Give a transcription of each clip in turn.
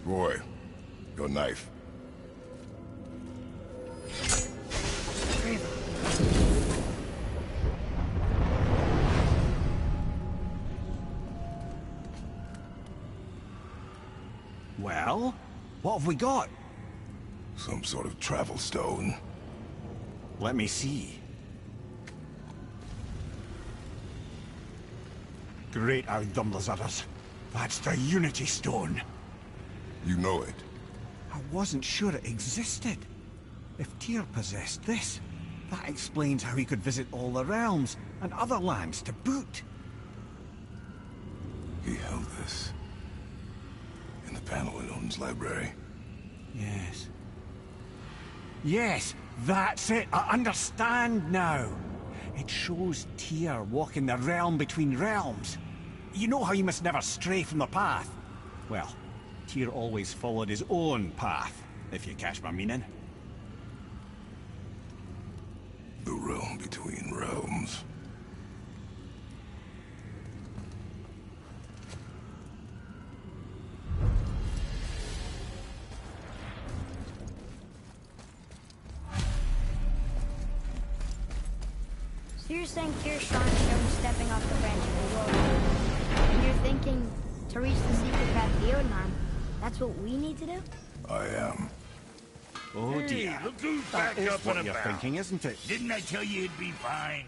Roy, your knife. Well, what have we got? Some sort of travel stone. Let me see. Great Outdumblers. That's the Unity Stone. You know it. I wasn't sure it existed. If Tyr possessed this, that explains how he could visit all the realms and other lands to boot. He held this in the panel in Odin's library. Yes. Yes, that's it. I understand now. It shows Tyr walking the realm between realms. You know how you must never stray from the path? Well, Tyr always followed his own path, if you catch my meaning. The realm between realms. So you're saying Tyr's trying to show him stepping off the branch of the world. And you're thinking, to reach the secret path to Jotunheim, that's what we need to do? I am. Oh dear. Hey, look who's That back is up what and you're about. thinking, isn't it? Didn't I tell you it'd be fine?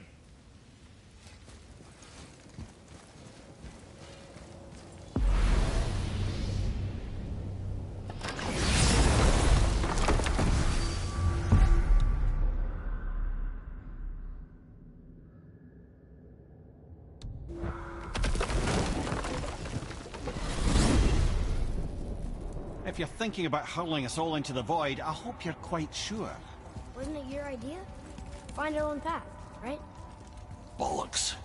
If you're thinking about hurling us all into the void, I hope you're quite sure. Wasn't it your idea? Find our own path, right? Bollocks.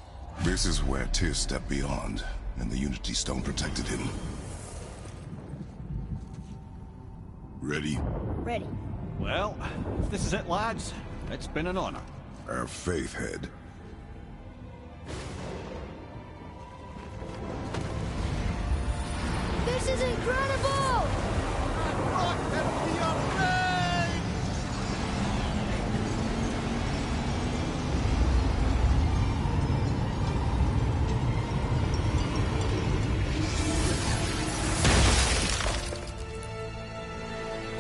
This is where Tyr stepped beyond, and the Unity Stone protected him. Ready? Ready. Well, if this is it, lads, it's been an honor. Our faith head. This is incredible!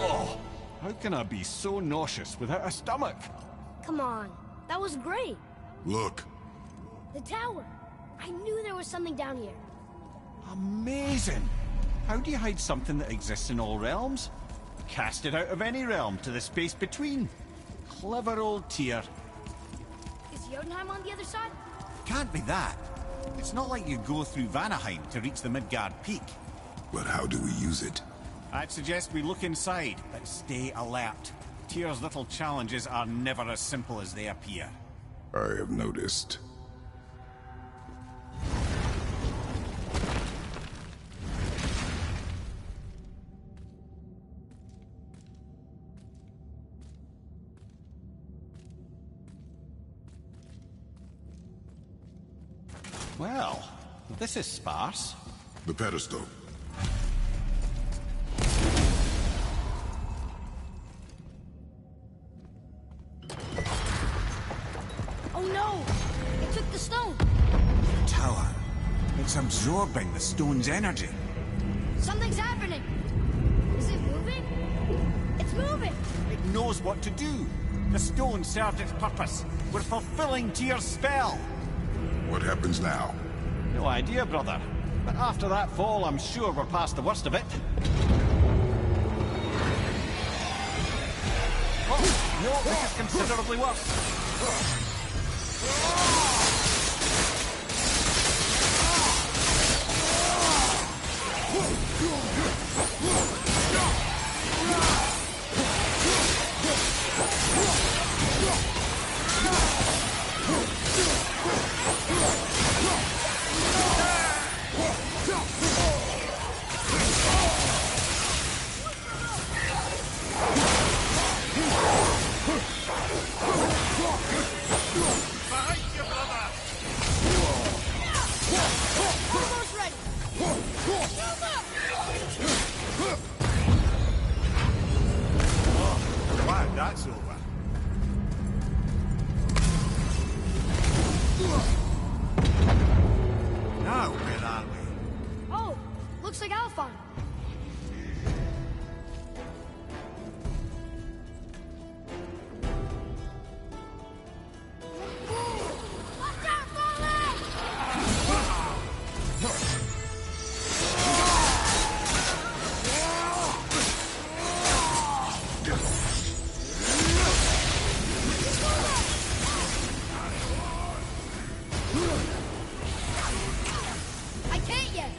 Oh, how can I be so nauseous without a stomach? Come on, that was great. Look. The tower. I knew there was something down here. Amazing! How do you hide something that exists in all realms? Cast it out of any realm to the space between. Clever old Tyr. Is Jotunheim on the other side? Can't be that. It's not like you go through Vanaheim to reach the Midgard Peak. But how do we use it? I'd suggest we look inside, but stay alert. Tyr's little challenges are never as simple as they appear. I have noticed. Well, this is sparse. The pedestal. Oh no! It took the stone! The tower. It's absorbing the stone's energy. Something's happening! Is it moving? It's moving! It knows what to do. The stone served its purpose. We're fulfilling Tyr's spell. What happens now? No idea, brother. But after that fall, I'm sure we're past the worst of it. Oh, no, this is considerably worse. Behind you, brother! fun. Watch out, Foley! I can't yet.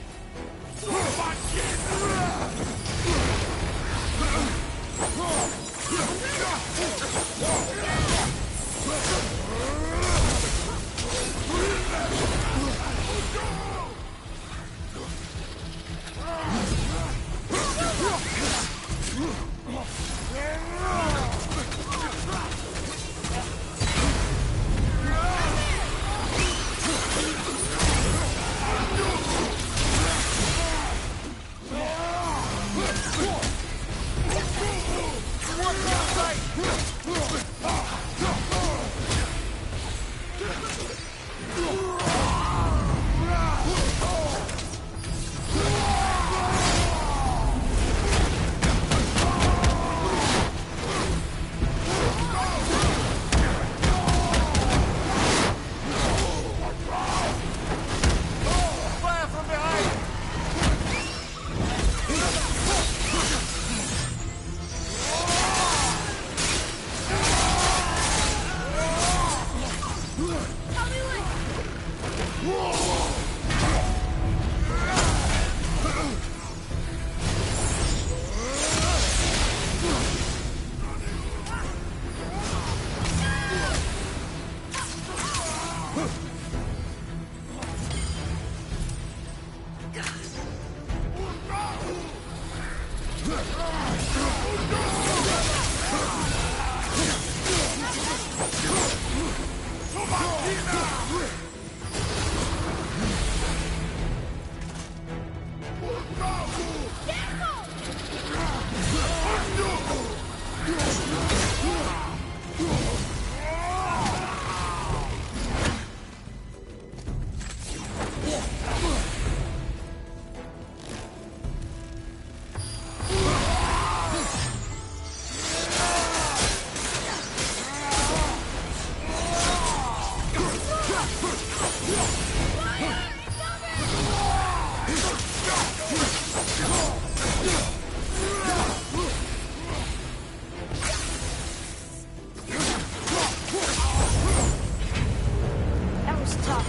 That was tough.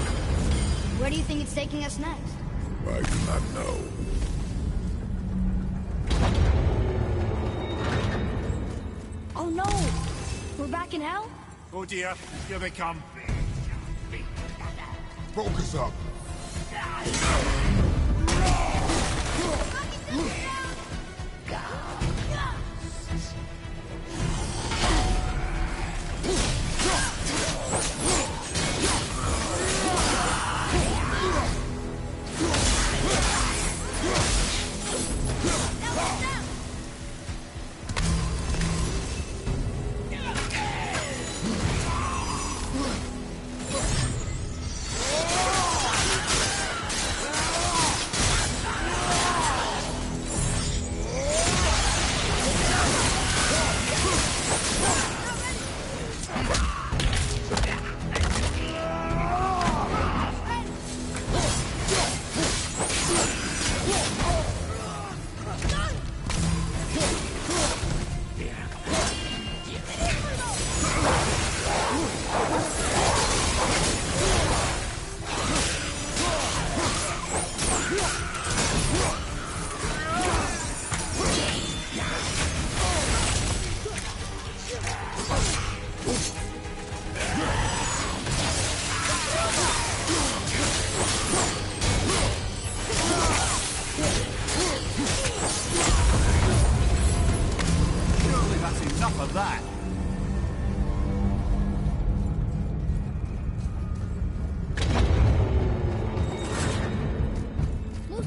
Where do you think it's taking us next? I do not know. Oh no! We're back in hell? Oh dear, here they come. Focus up. Surely that's enough of that. Move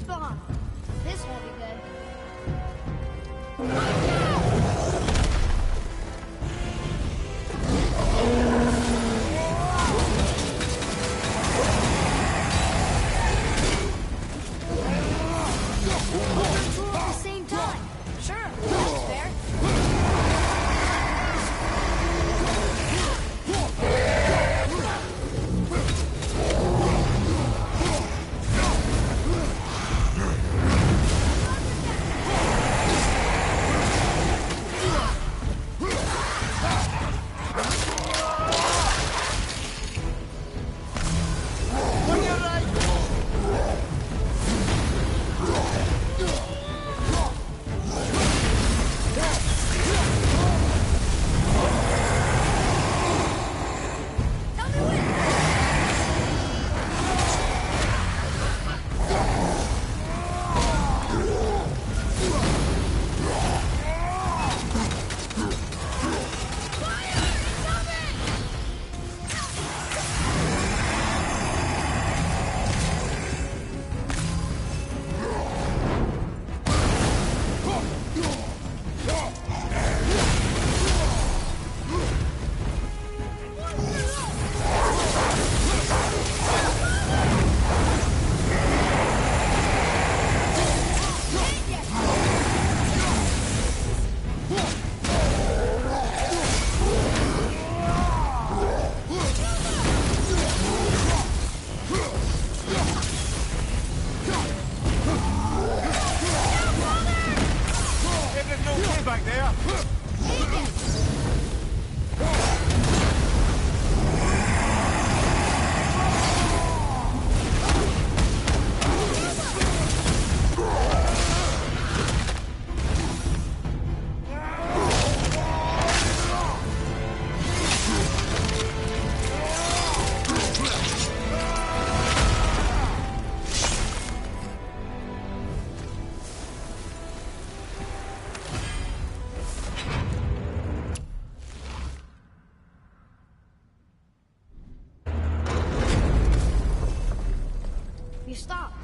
stopped.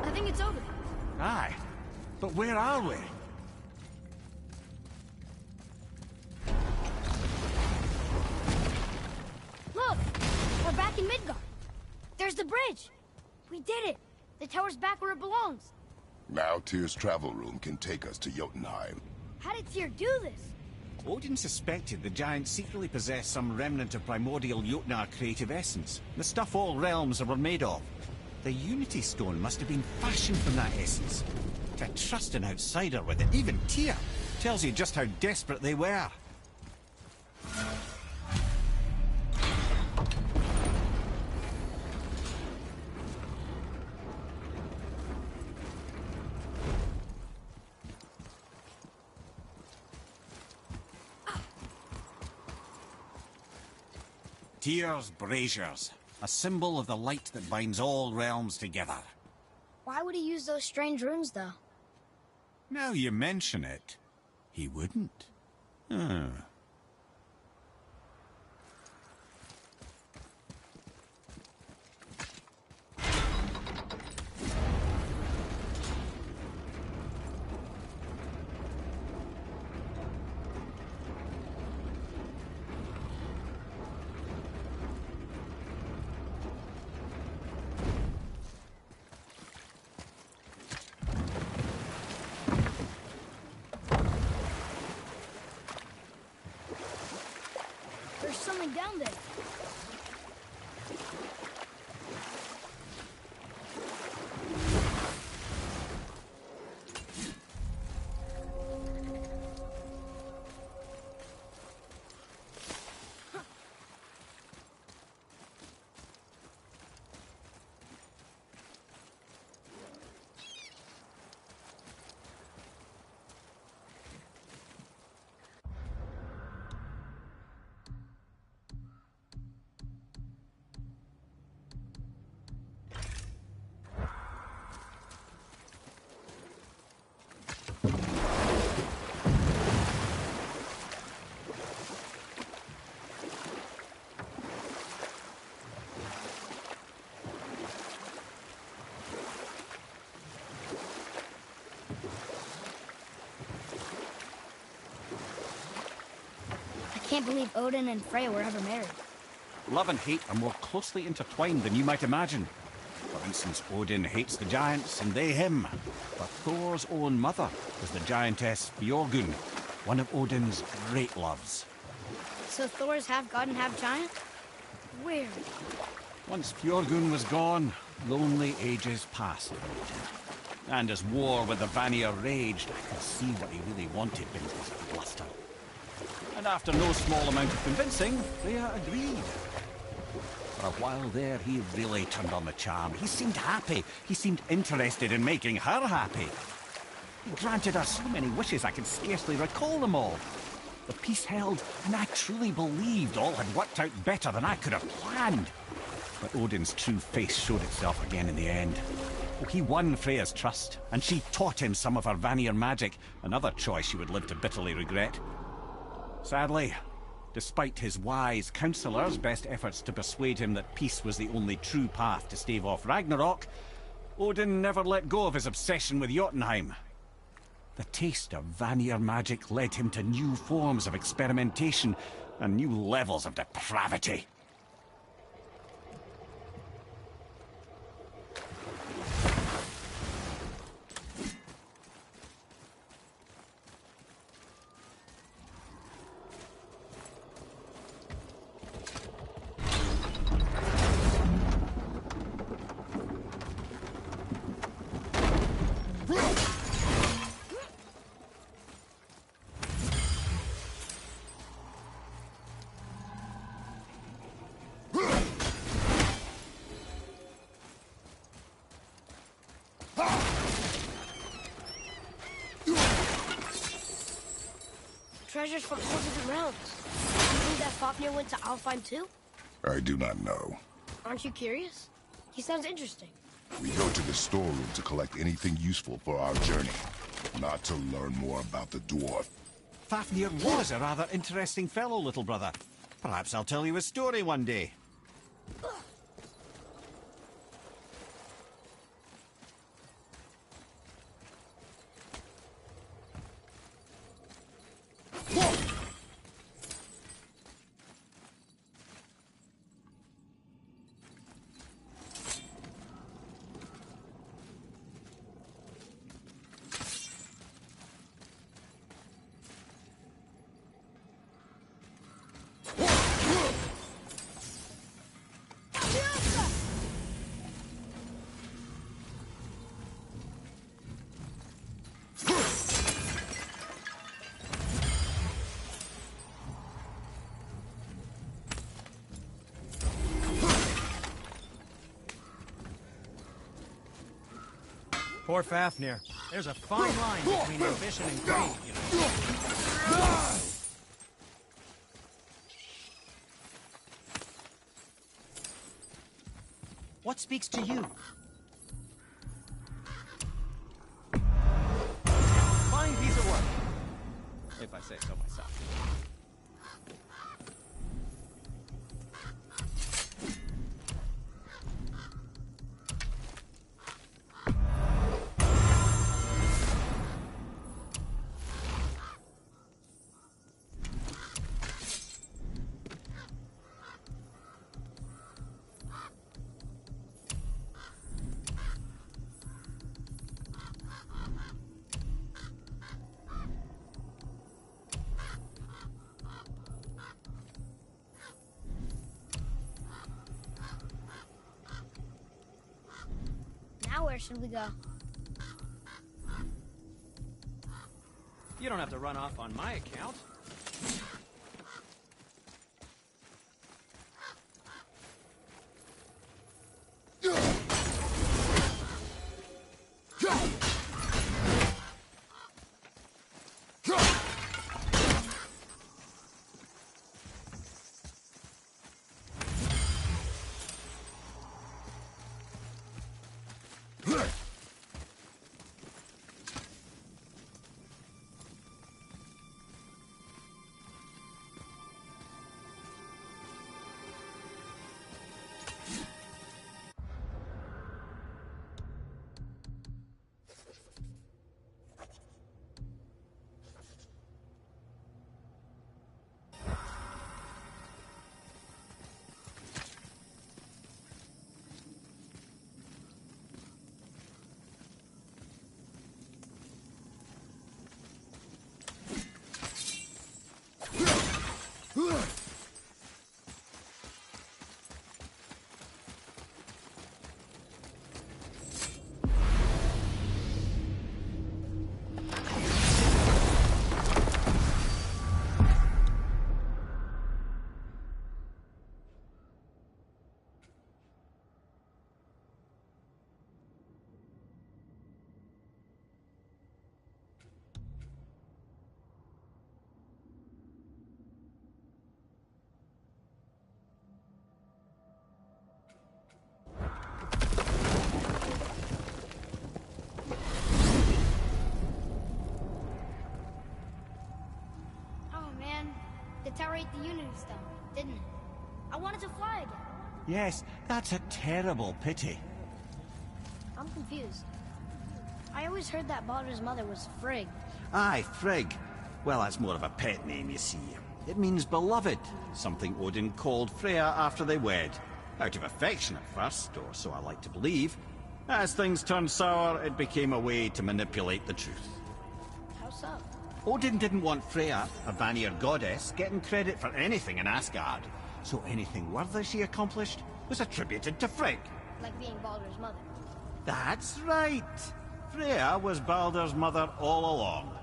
I think it's Odin. Aye. But where are we? Look! We're back in Midgard. There's the bridge. We did it. The tower's back where it belongs. Now Tyr's travel room can take us to Jotunheim. How did Tyr do this? Odin suspected the giants secretly possessed some remnant of primordial Jotnar creative essence, the stuff all realms were made of. The Unity Stone must have been fashioned from that essence. To trust an outsider with it, even Tyr, tells you just how desperate they were. Tyr's braziers, a symbol of the light that binds all realms together. Why would he use those strange runes, though? Now you mention it, he wouldn't. Huh. There's something down there. I can't believe Odin and Freya were ever married. Love and hate are more closely intertwined than you might imagine. For instance, Odin hates the giants and they him. But Thor's own mother was the giantess Björgun, one of Odin's great loves. So Thor's half god and half giant? Weird. Once Björgun was gone, lonely ages passed for Odin. And as war with the Vanir raged, I could see what he really wanted in his bluster. And after no small amount of convincing, Freya agreed. For a while there, he really turned on the charm. He seemed happy. He seemed interested in making her happy. He granted her so many wishes I could scarcely recall them all. The peace held, and I truly believed all had worked out better than I could have planned. But Odin's true face showed itself again in the end. Oh, he won Freya's trust, and she taught him some of her Vanir magic, another choice she would live to bitterly regret. Sadly, despite his wise counselors' best efforts to persuade him that peace was the only true path to stave off Ragnarok, Odin never let go of his obsession with Jotunheim. The taste of Vanir magic led him to new forms of experimentation and new levels of depravity. Treasures from all different realms. You think that Fafnir went to Alfheim too? I do not know. Aren't you curious? He sounds interesting. We go to the storeroom to collect anything useful for our journey, not to learn more about the dwarf. Fafnir was a rather interesting fellow, little brother. Perhaps I'll tell you a story one day. Poor Fafnir. There's a fine line between ambition and greed, you know. What speaks to you? Fine piece of work, if I say so myself. Now where should we go? You don't have to run off on my account. Deteriorate the Unity Stone, didn't it? I wanted to fly again. Yes, that's a terrible pity. I'm confused. I always heard that Baldur's mother was Frigg. Aye, Frigg. Well, that's more of a pet name, you see. It means beloved, something Odin called Freya after they wed. Out of affection at first, or so I like to believe. As things turned sour, it became a way to manipulate the truth. How so? Odin didn't want Freya, a Vanir goddess, getting credit for anything in Asgard. So anything worthy she accomplished was attributed to Frigg. Like being Baldur's mother. That's right. Freya was Baldur's mother all along.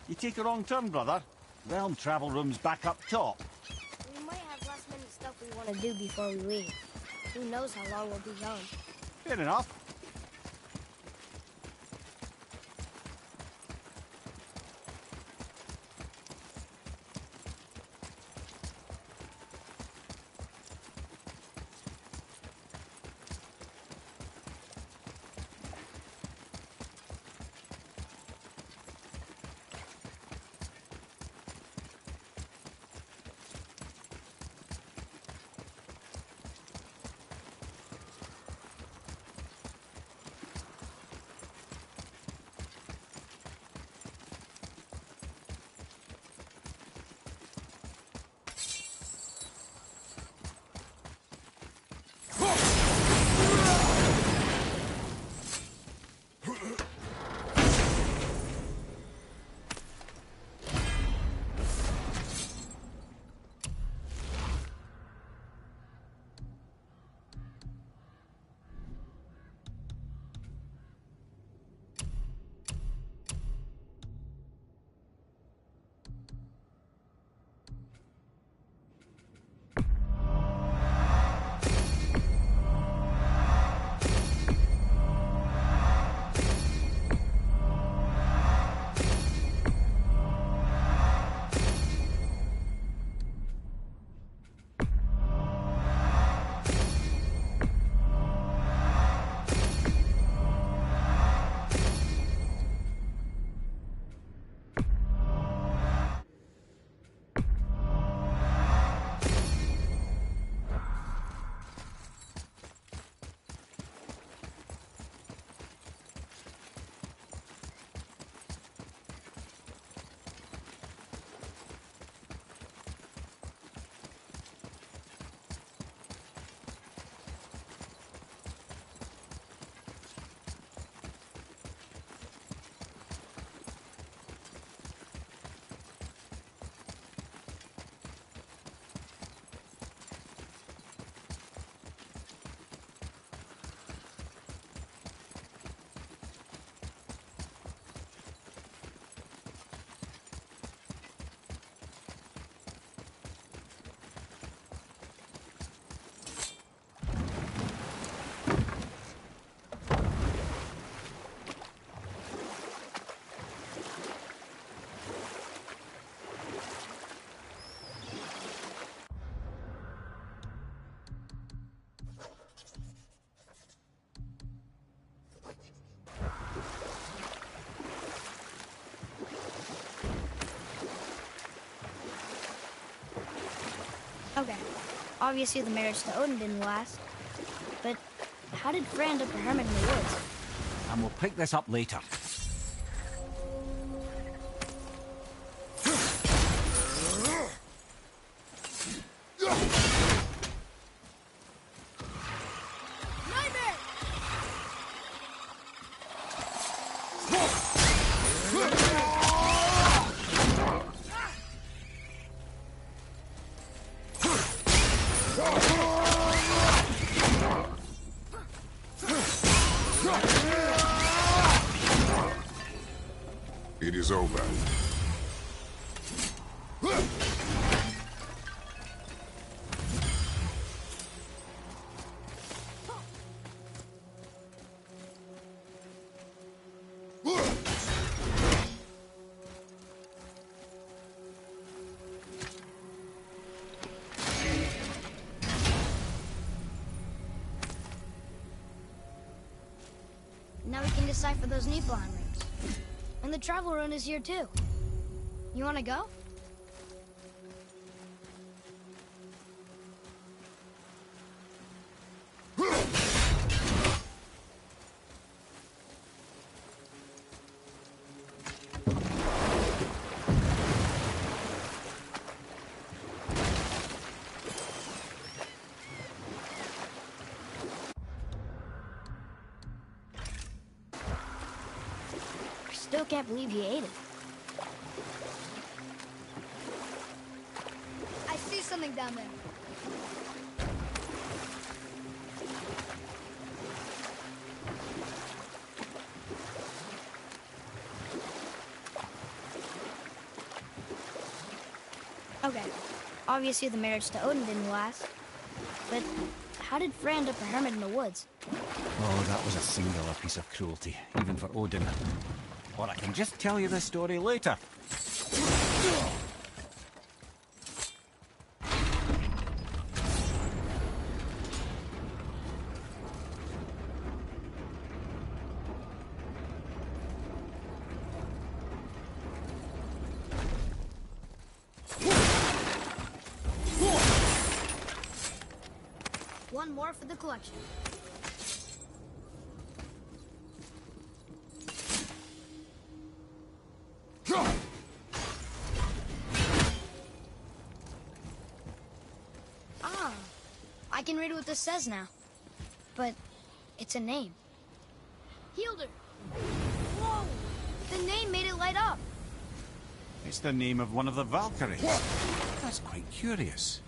You take a wrong turn, brother. Realm travel room's back up top. We might have last-minute stuff we want to do before we leave. Who knows how long we'll be gone. Fair enough. Okay. Obviously the marriage to Odin didn't last. But how did Frey end up a hermit in the woods? And we'll pick this up later. It is over. Now we can decipher those Niflheim rings. And the travel rune is here too. You wanna go? Still can't believe you ate it. I see something down there. Okay. Obviously the marriage to Odin didn't last. But how did Frey end up a hermit in the woods? Oh, that was a singular piece of cruelty, even for Odin. Or I can just tell you the story later. One more for the collection. Ah, I can read what this says now. But it's a name. Hildur! Whoa! The name made it light up. It's the name of one of the Valkyries. That's quite curious.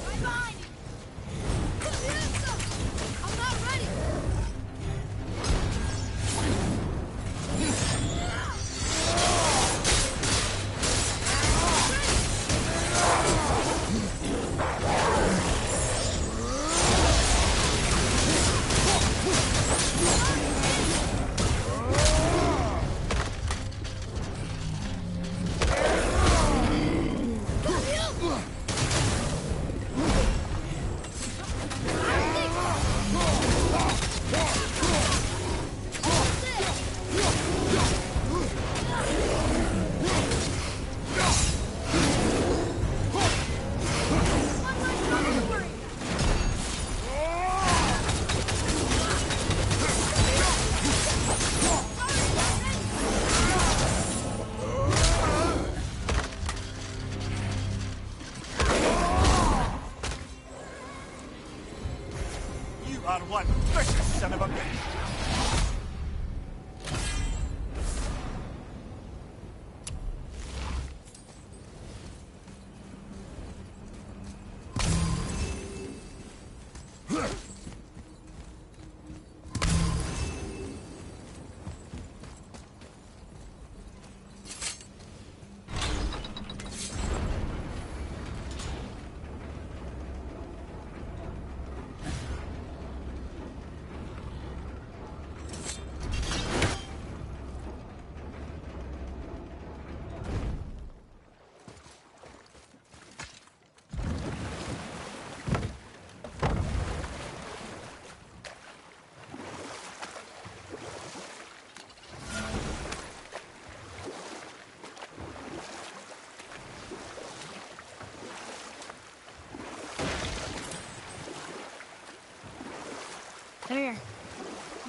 Right behind you! I'm not ready!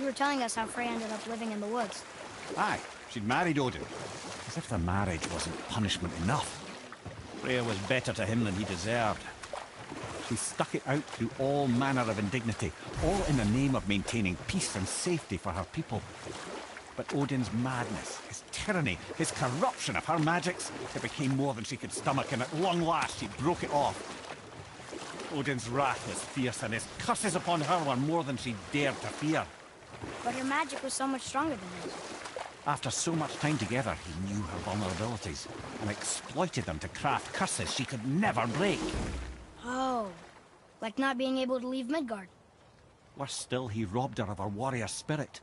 were telling us how Freya ended up living in the woods. Aye, she'd married Odin. As if the marriage wasn't punishment enough. Freya was better to him than he deserved. She stuck it out through all manner of indignity, all in the name of maintaining peace and safety for her people. But Odin's madness, his tyranny, his corruption of her magics, it became more than she could stomach, and at long last she broke it off. Odin's wrath was fierce, and his curses upon her were more than she dared to fear. But her magic was so much stronger than his. After so much time together, he knew her vulnerabilities and exploited them to craft curses she could never break. Oh, like not being able to leave Midgard. Worse still, he robbed her of her warrior spirit.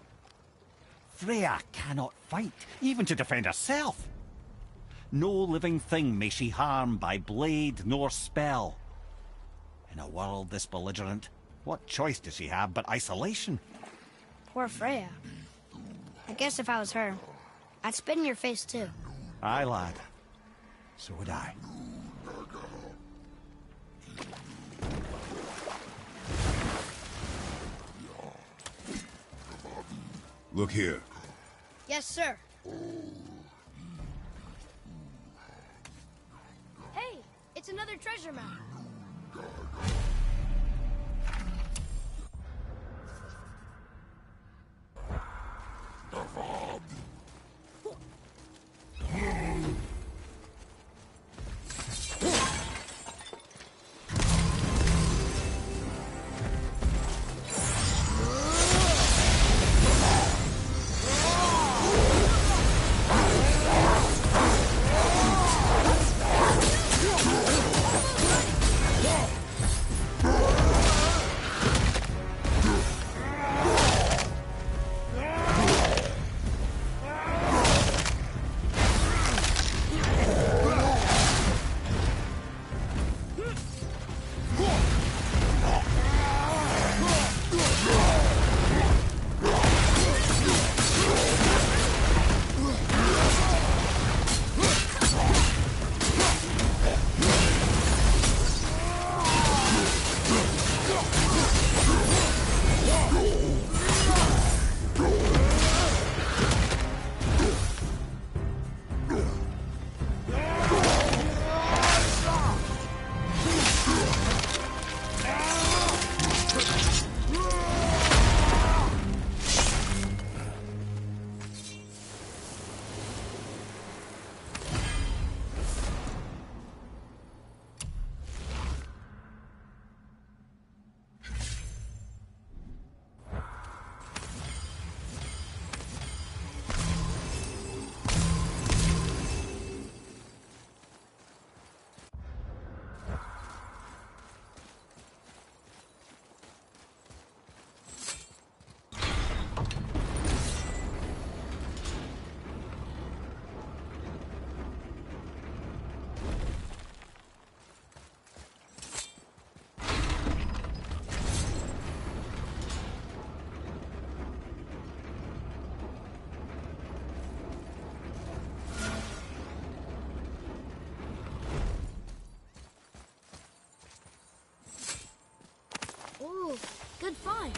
Freya cannot fight, even to defend herself. No living thing may she harm by blade nor spell. In a world this belligerent, what choice does she have but isolation? Poor Freya. I guess if I was her, I'd spit in your face too. Aye, lad. So would I. Look here. Yes, sir. Hey, it's another treasure map. Ooh, good find.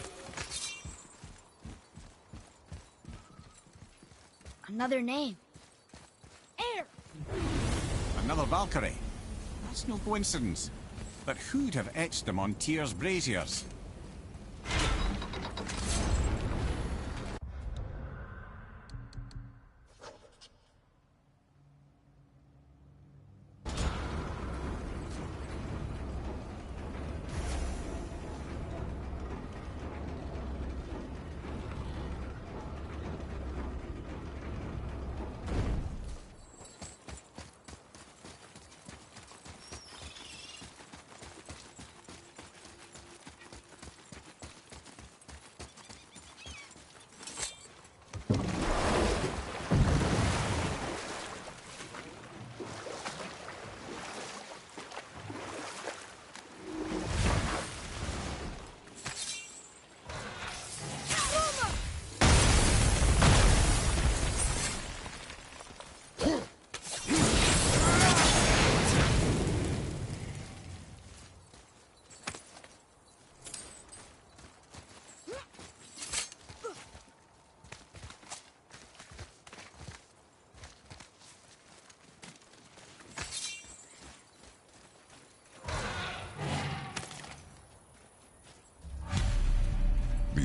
Another name. Air! Another Valkyrie. That's no coincidence. But who'd have etched them on Tyr's braziers?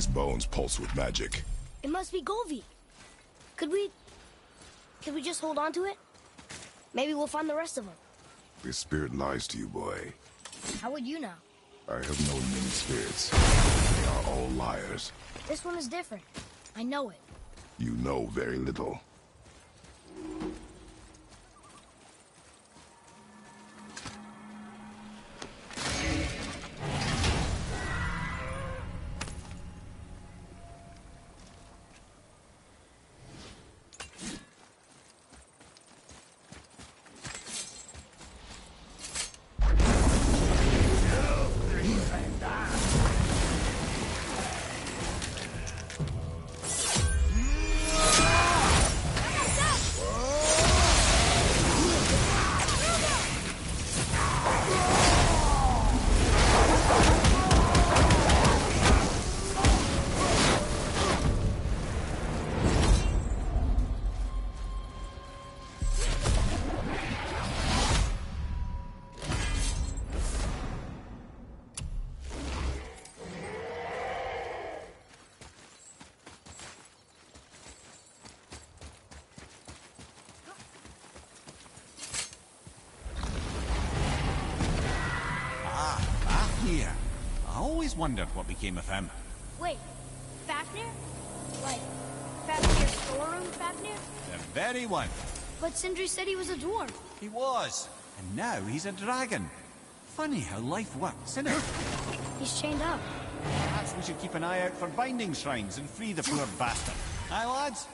These bones pulse with magic. It must be Golvi. Could we just hold on to it? Maybe we'll find the rest of them. This spirit lies to you, boy. How would you know? I have known many spirits. They are all liars. This one is different. I know it. You know very little. Here. I always wondered what became of him. Wait, Fafnir? Like, Fafnir's storeroom Fafnir? The very one. But Sindri said he was a dwarf. He was. And now he's a dragon. Funny how life works, isn't it? He's chained up. Perhaps we should keep an eye out for binding shrines and free the poor bastard. Aye, lads?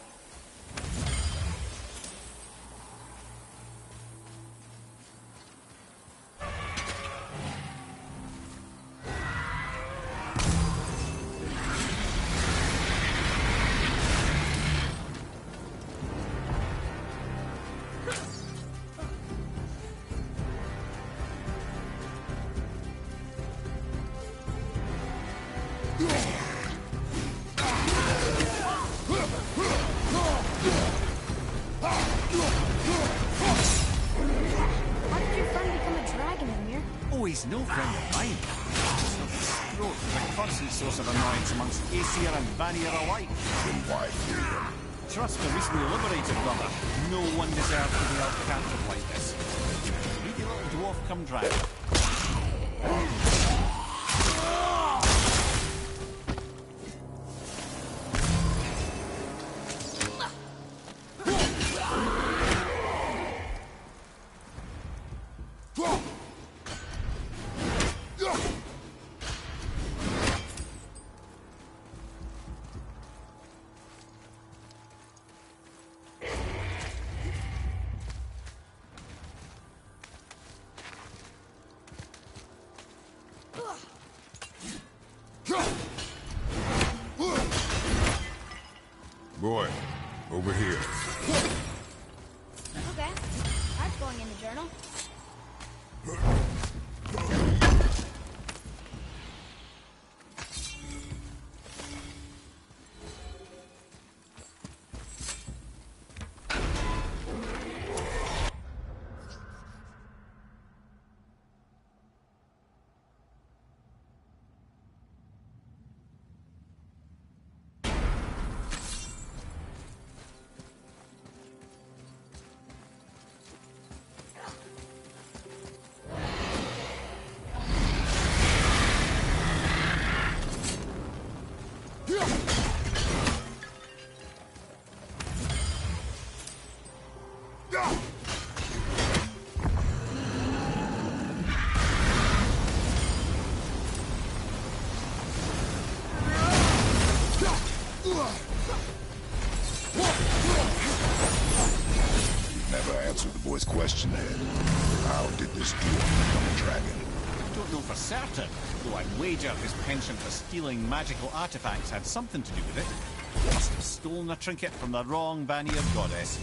How did your friend become a dragon, Ymir? Oh, he's no friend of mine. Throat is a constant source of annoyance amongst Aesir and Vanir alike. Then why free him? Trust the recently liberated brother. No one deserves to be held captive like this. Greedy little dwarf come dragon. Boy, over here. Okay, that's going in the journal. Never answered the boy's question, Ed. How did this dwarf become a dragon? Don't know for certain, though I'd wager his penchant for stealing magical artifacts had something to do with it. Must have stolen a trinket from the wrong Vanir goddess.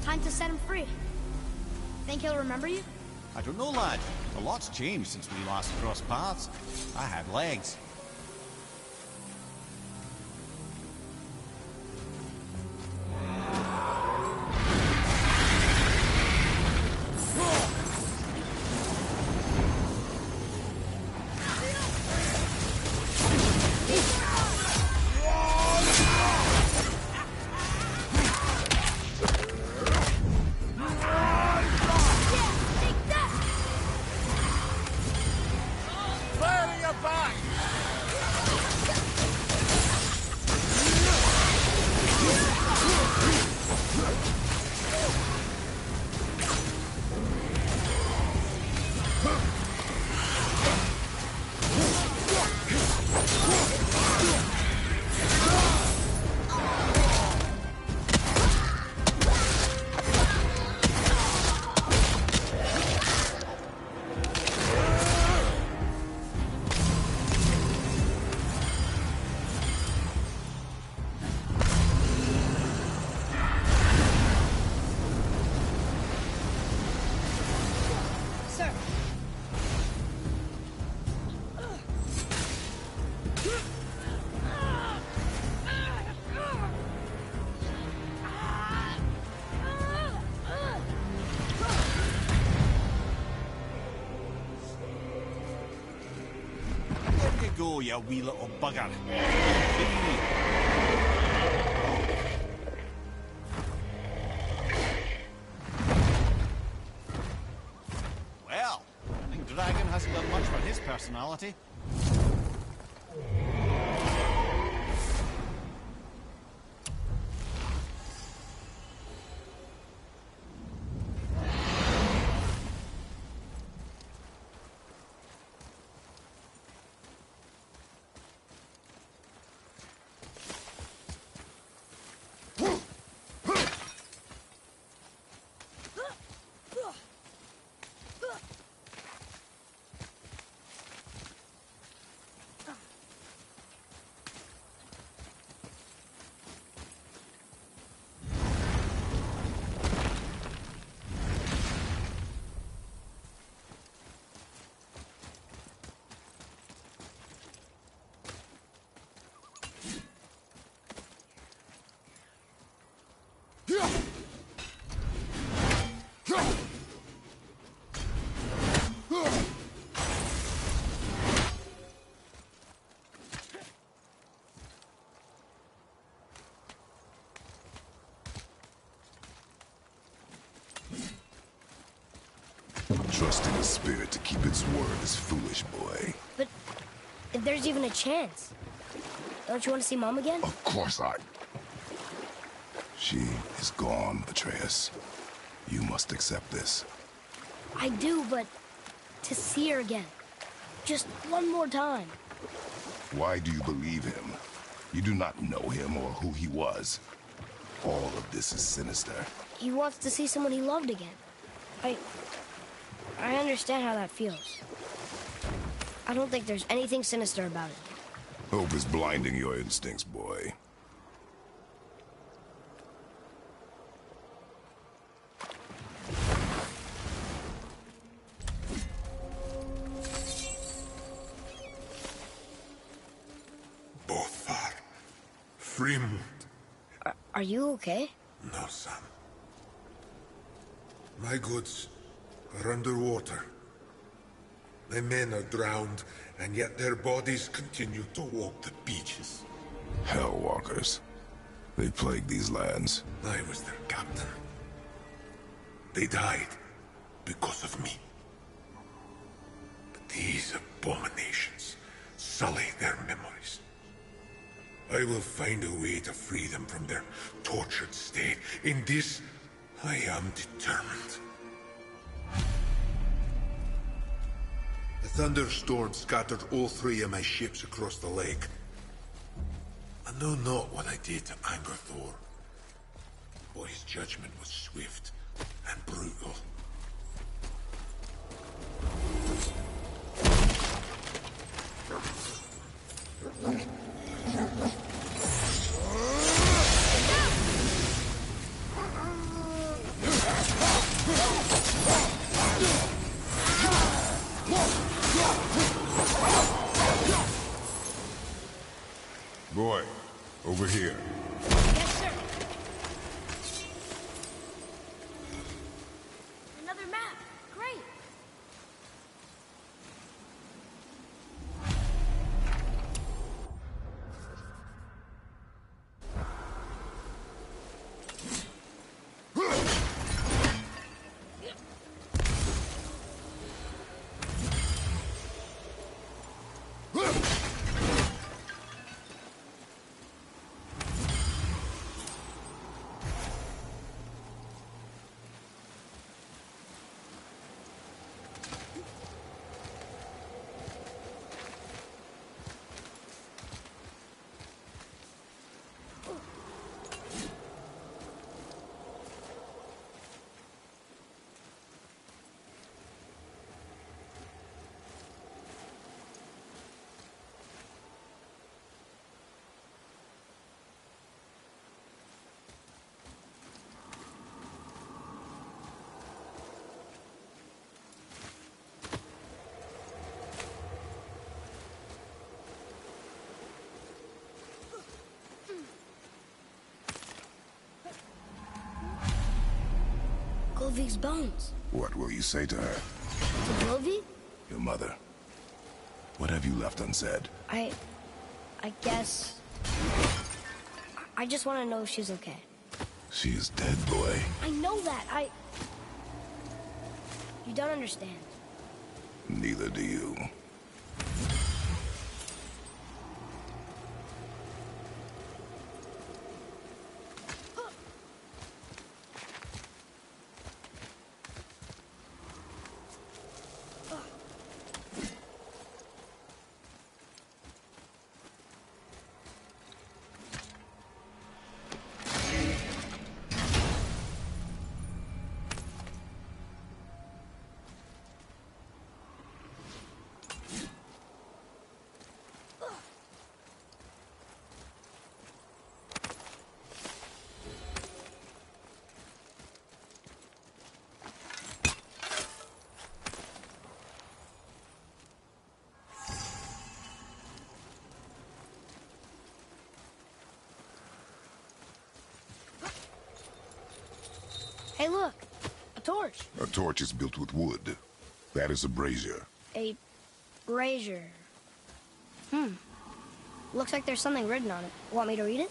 Time to set him free. Think he'll remember you? I don't know, lad. A lot's changed since we last crossed paths. I had legs. Sir. There you go, you wee little bugger. Well, I think Dragon hasn't done much for his personality. Trusting a spirit to keep its word is foolish, boy. But if there's even a chance, don't you want to see Mom again? Of course I... She is gone, Atreus. You must accept this. I do, but to see her again. Just one more time. Why do you believe him? You do not know him or who he was. All of this is sinister. He wants to see someone he loved again. I understand how that feels. I don't think there's anything sinister about it. Hope is blinding your instincts, boy. Bothar. Fremund. Are you okay? No, son. My goods are underwater. My men are drowned, and yet their bodies continue to walk the beaches. Hellwalkers. They plague these lands. I was their captain. They died, will find a way to free them from their tortured state. In this, I am determined. The thunderstorm scattered all 3 of my ships across the lake. I know not what I did to anger Thor, but his judgment was swift and brutal. Boy, over here. Yes, sir. Another map. Great. Golvik's bones. What will you say to her? To Golvik? Your mother. What have you left unsaid? I guess... I just want to know if she's okay. She is dead, boy. I know that. You don't understand. Neither do you. Hey, look. A torch. A torch is built with wood. That is a brazier. A brazier. Looks like there's something written on it. Want me to read it?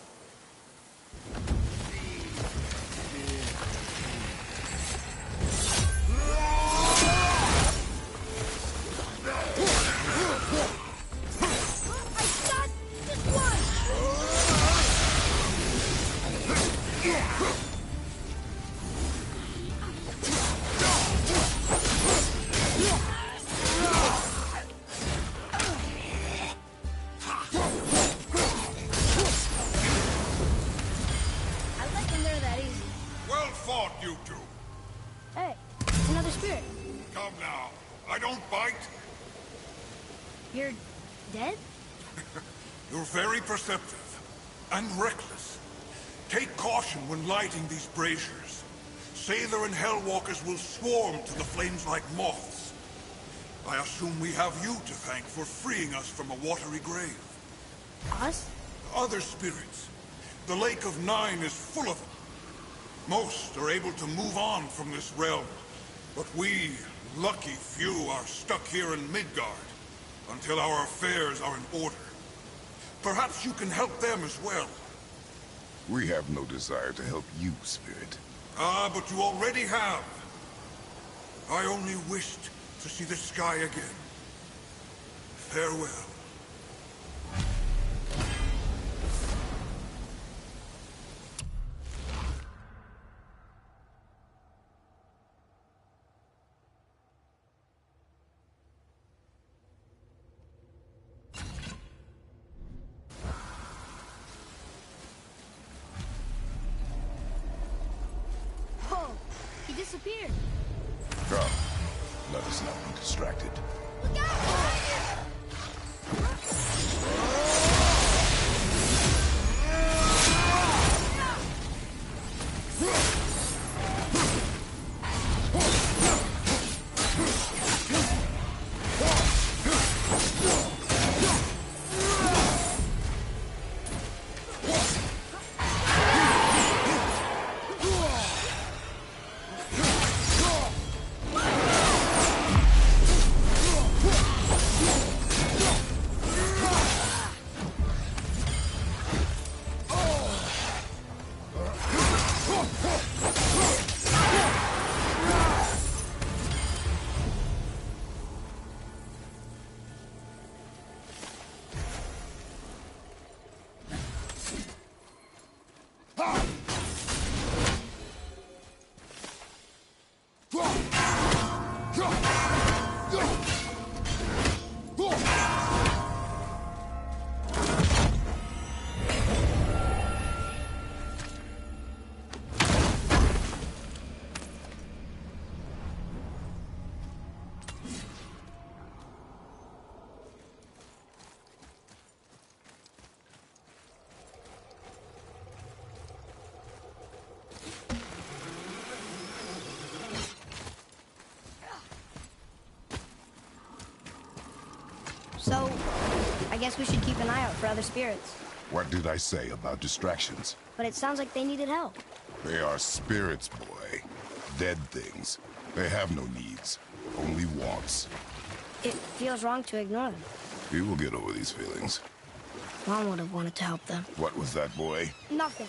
You're dead? You're very perceptive and reckless. Take caution when lighting these braziers. Sather and Hellwalkers will swarm to the flames like moths. I assume we have you to thank for freeing us from a watery grave. Us? Other spirits. The Lake of Nine is full of them. Most are able to move on from this realm, but we, lucky few, are stuck here in Midgard until our affairs are in order. Perhaps you can help them as well. We have no desire to help you, Spirit. Ah, but you already have. I only wished to see the sky again. Farewell. disappeared. Come. Let us not be distracted. Look out! So, I guess we should keep an eye out for other spirits. What did I say about distractions? But it sounds like they needed help. They are spirits, boy. Dead things. They have no needs, only wants. It feels wrong to ignore them. You will get over these feelings. Mom would have wanted to help them. What was that, boy? Nothing.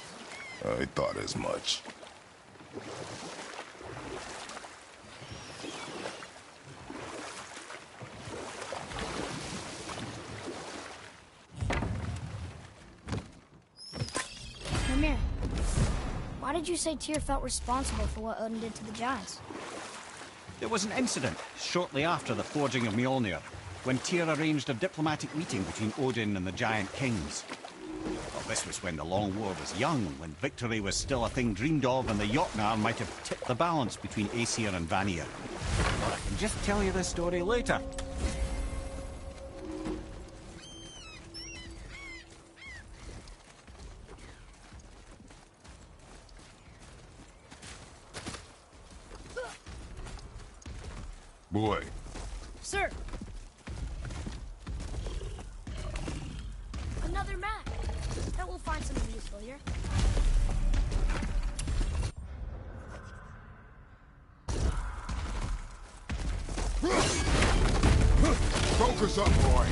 I thought as much. Mimir, why did you say Tyr felt responsible for what Odin did to the Giants? There was an incident shortly after the forging of Mjolnir, when Tyr arranged a diplomatic meeting between Odin and the Giant Kings. Well, this was when the Long War was young, when victory was still a thing dreamed of, and the Jotnar might have tipped the balance between Aesir and Vanir. But I can just tell you this story later. Boy, Sir! Another map! Bet we'll find something useful here. focus up, boy.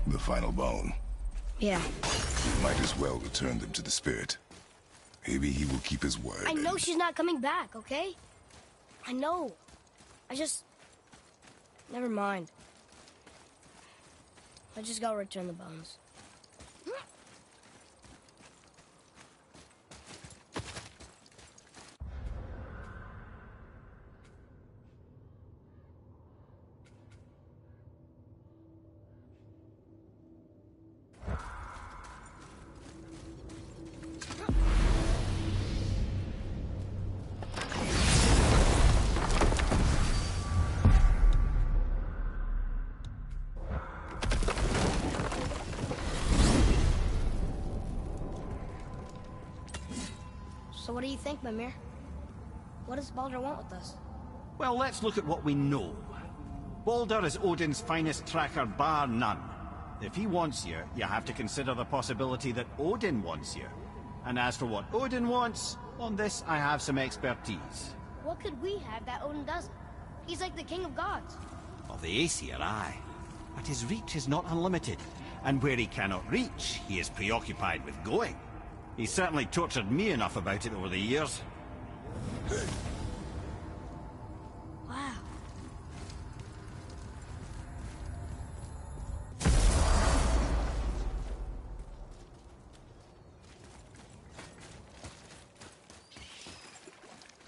The final bone. Yeah. You might as well return them to the spirit. Maybe he will keep his word. I know she's not coming back, okay? I know. I just... Never mind. I just gotta return the bones. So what do you think, Mimir? What does Baldur want with us? Well, let's look at what we know. Baldur is Odin's finest tracker bar none. If he wants you, you have to consider the possibility that Odin wants you. And as for what Odin wants, on this I have some expertise. What could we have that Odin doesn't? He's like the king of gods. Of the Aesir, aye. But his reach is not unlimited. And where he cannot reach, he is preoccupied with going. He's certainly tortured me enough about it over the years. Wow.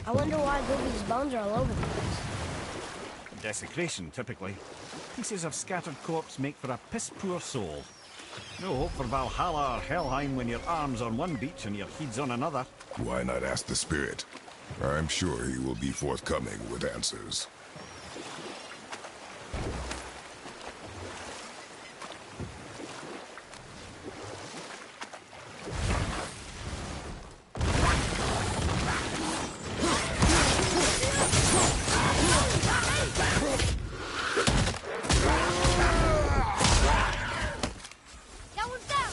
I wonder why Gobi's bones are all over the place. Desecration, typically. Pieces of scattered corpse make for a piss-poor soul. No hope for Valhalla or Helheim when your arm's on one beach and your head's on another. Why not ask the spirit? I'm sure he will be forthcoming with answers. That one's down!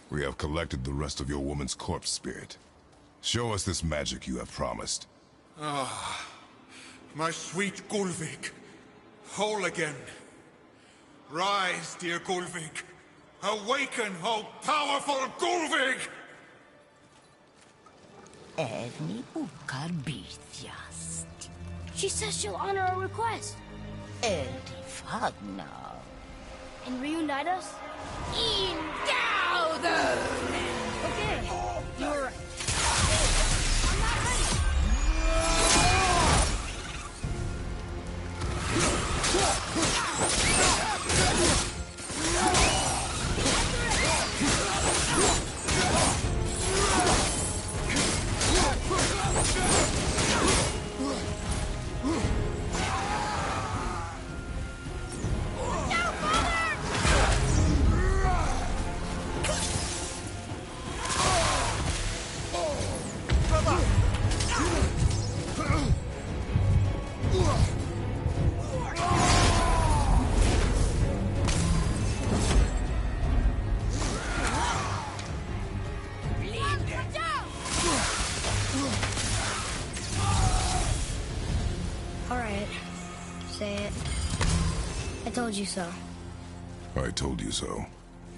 We have collected the rest of your woman's corpse spirit. Show us this magic you have promised. My sweet Gulvik. Whole again. Rise, dear Gulvik. Awaken, O powerful Gulvik! Erni bukar bitjast. She says she'll honor our request. Erdi fagnar. And reunite us? Indauder! Okay, you're right. Alright. Say it. I told you so. I told you so.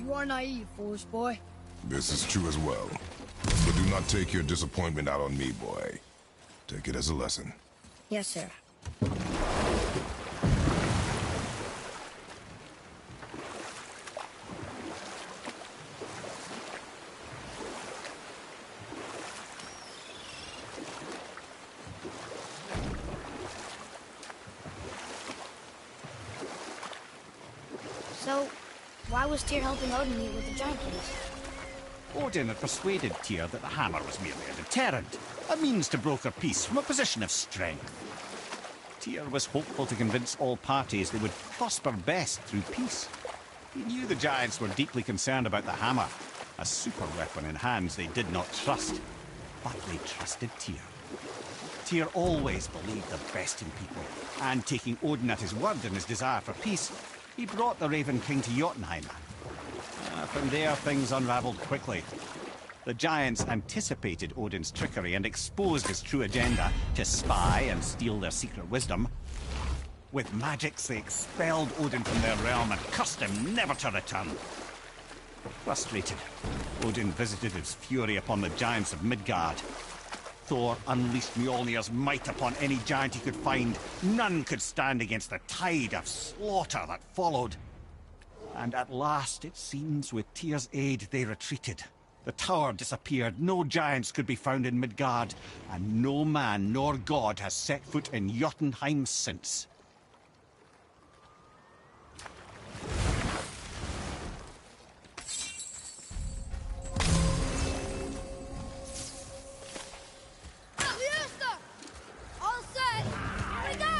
You are naive, foolish boy. This is true as well. But do not take your disappointment out on me, boy. Take it as a lesson. Yes, sir. So, why was Tyr helping Odin meet with the Giant Kings? Odin had persuaded Tyr that the hammer was merely a deterrent, a means to broker peace from a position of strength. Tyr was hopeful to convince all parties they would prosper best through peace. He knew the giants were deeply concerned about the hammer, a super weapon in hands they did not trust. But they trusted Tyr. Tyr always believed the best in people, and taking Odin at his word in his desire for peace, he brought the Raven King to Jotunheim. From there, things unraveled quickly. The giants anticipated Odin's trickery and exposed his true agenda to spy and steal their secret wisdom. With magics, they expelled Odin from their realm and cursed him never to return. Frustrated, Odin visited his fury upon the giants of Midgard. Thor unleashed Mjolnir's might upon any giant he could find. None could stand against the tide of slaughter that followed. And at last, it seems, with Tyr's aid, they retreated. The tower disappeared, no giants could be found in Midgard, and no man nor god has set foot in Jotunheim since. All set! Here we go!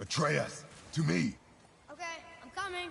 Atreus, to me. Okay, I'm coming.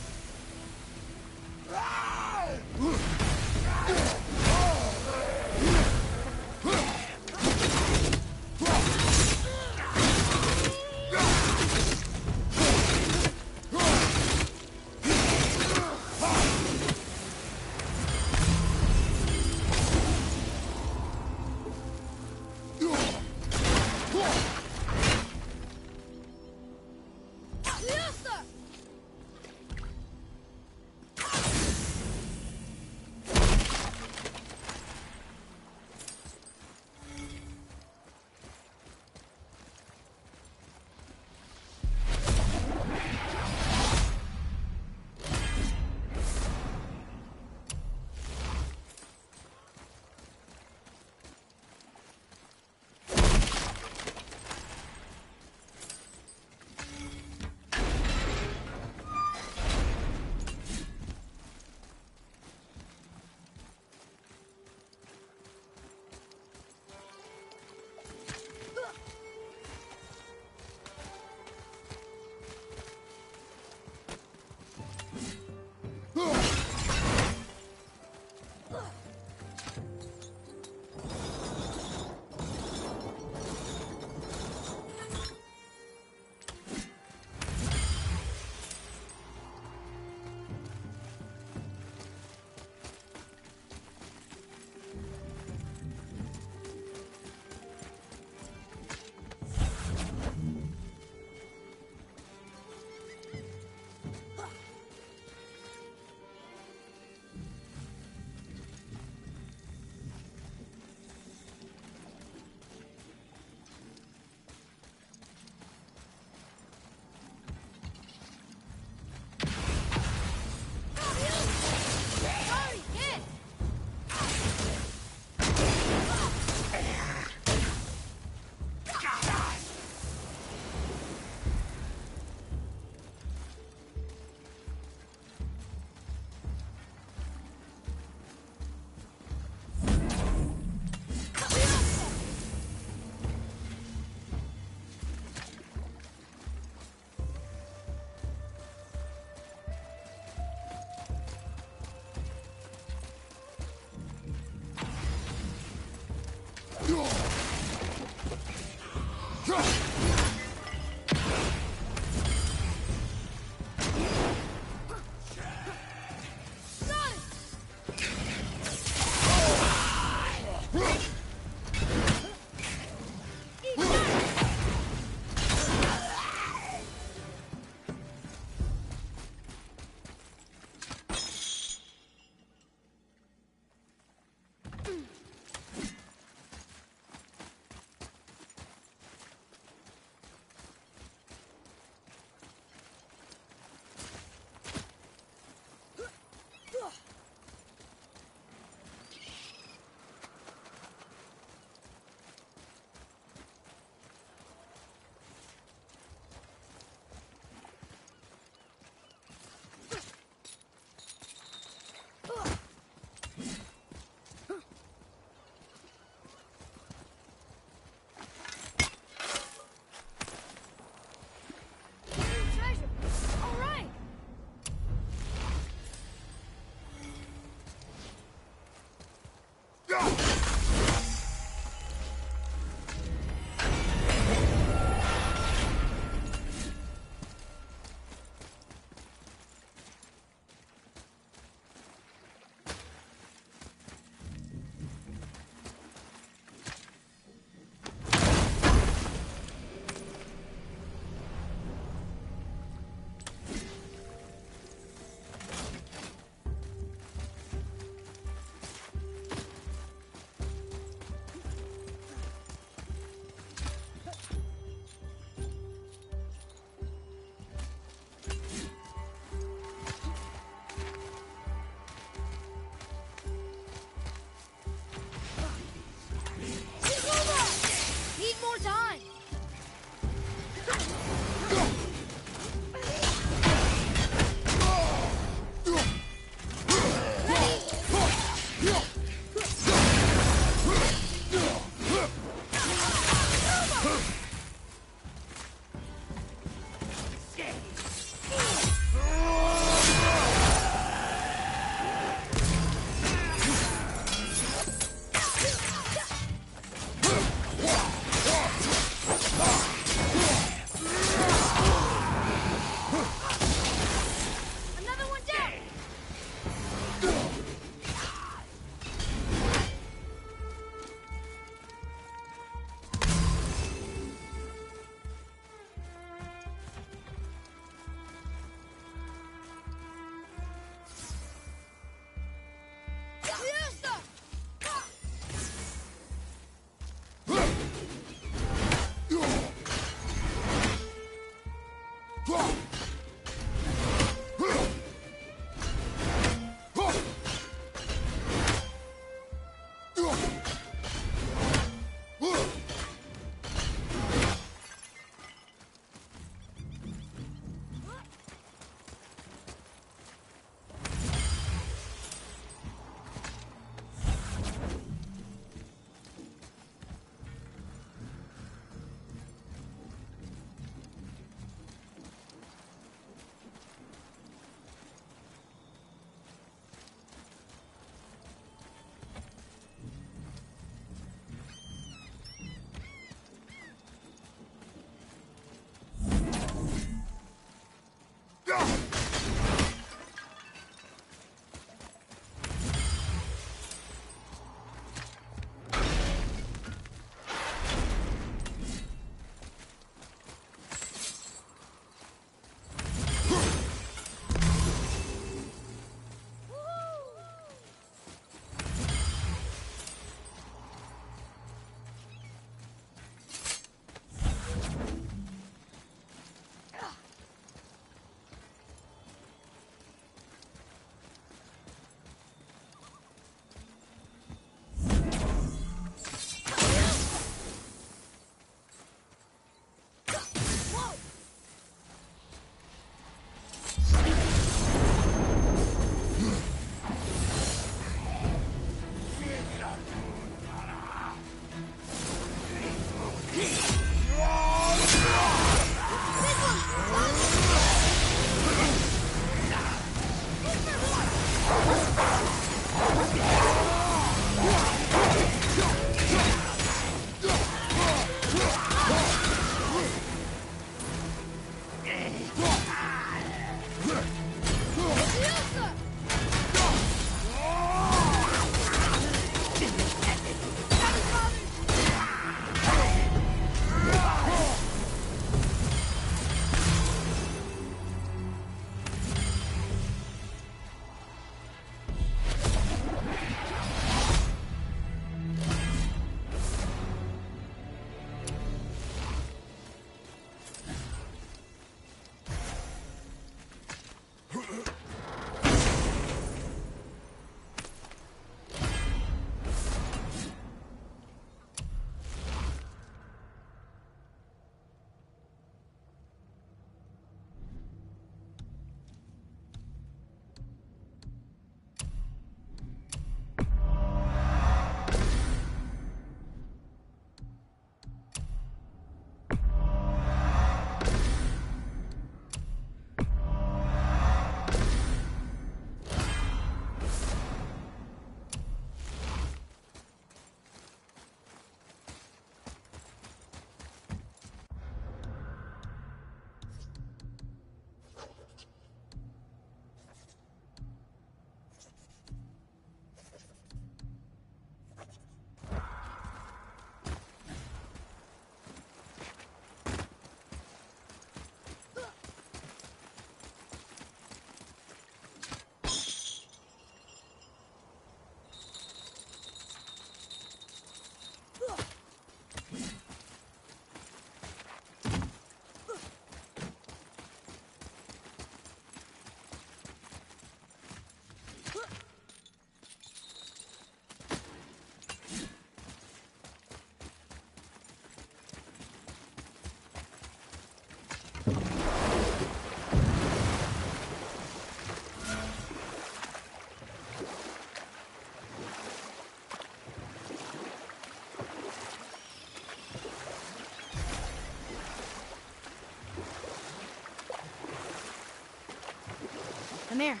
Come here.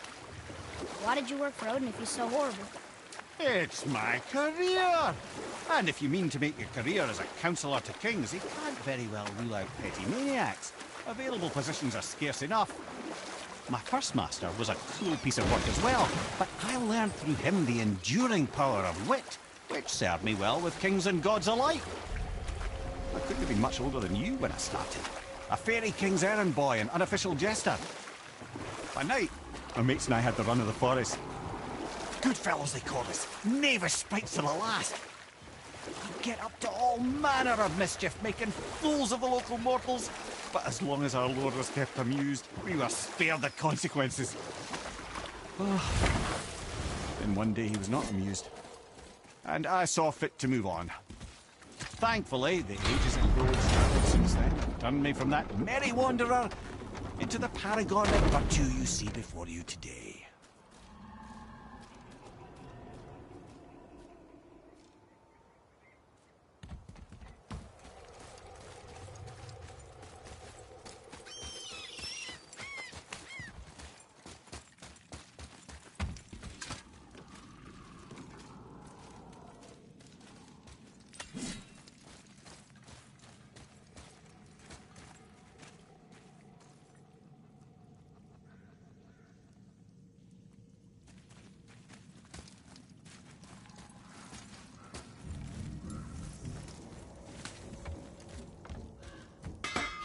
Why did you work for Odin if he's so horrible? It's my career! And if you mean to make your career as a counselor to kings, he can't very well rule out petty maniacs. Available positions are scarce enough. My first master was a cruel piece of work as well, but I learned through him the enduring power of wit, which served me well with kings and gods alike. I couldn't have been much older than you when I started. A fairy king's errand boy and unofficial jester. By night, my mates and I had the run of the forest. Good fellows, they called us. Knavish sprites to the last. We'd get up to all manner of mischief, making fools of the local mortals. But as long as our lord was kept amused, we were spared the consequences. Then one day he was not amused. And I saw fit to move on. Thankfully, the ages and roads traveled since then turned me from that merry wanderer into the paragon of virtue you see before you today.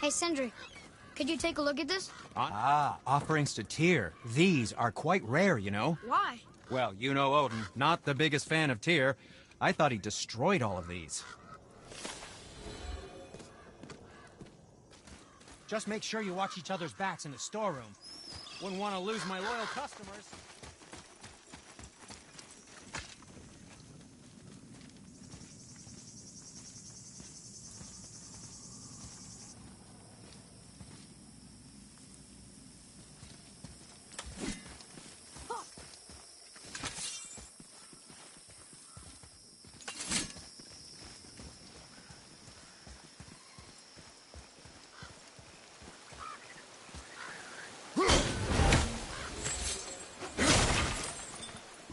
Hey, Sindri, could you take a look at this? Ah, offerings to Tyr. These are quite rare, you know. Why? Well, you know Odin, not the biggest fan of Tyr. I thought he destroyed all of these. Just make sure you watch each other's backs in the storeroom. Wouldn't want to lose my loyal customers.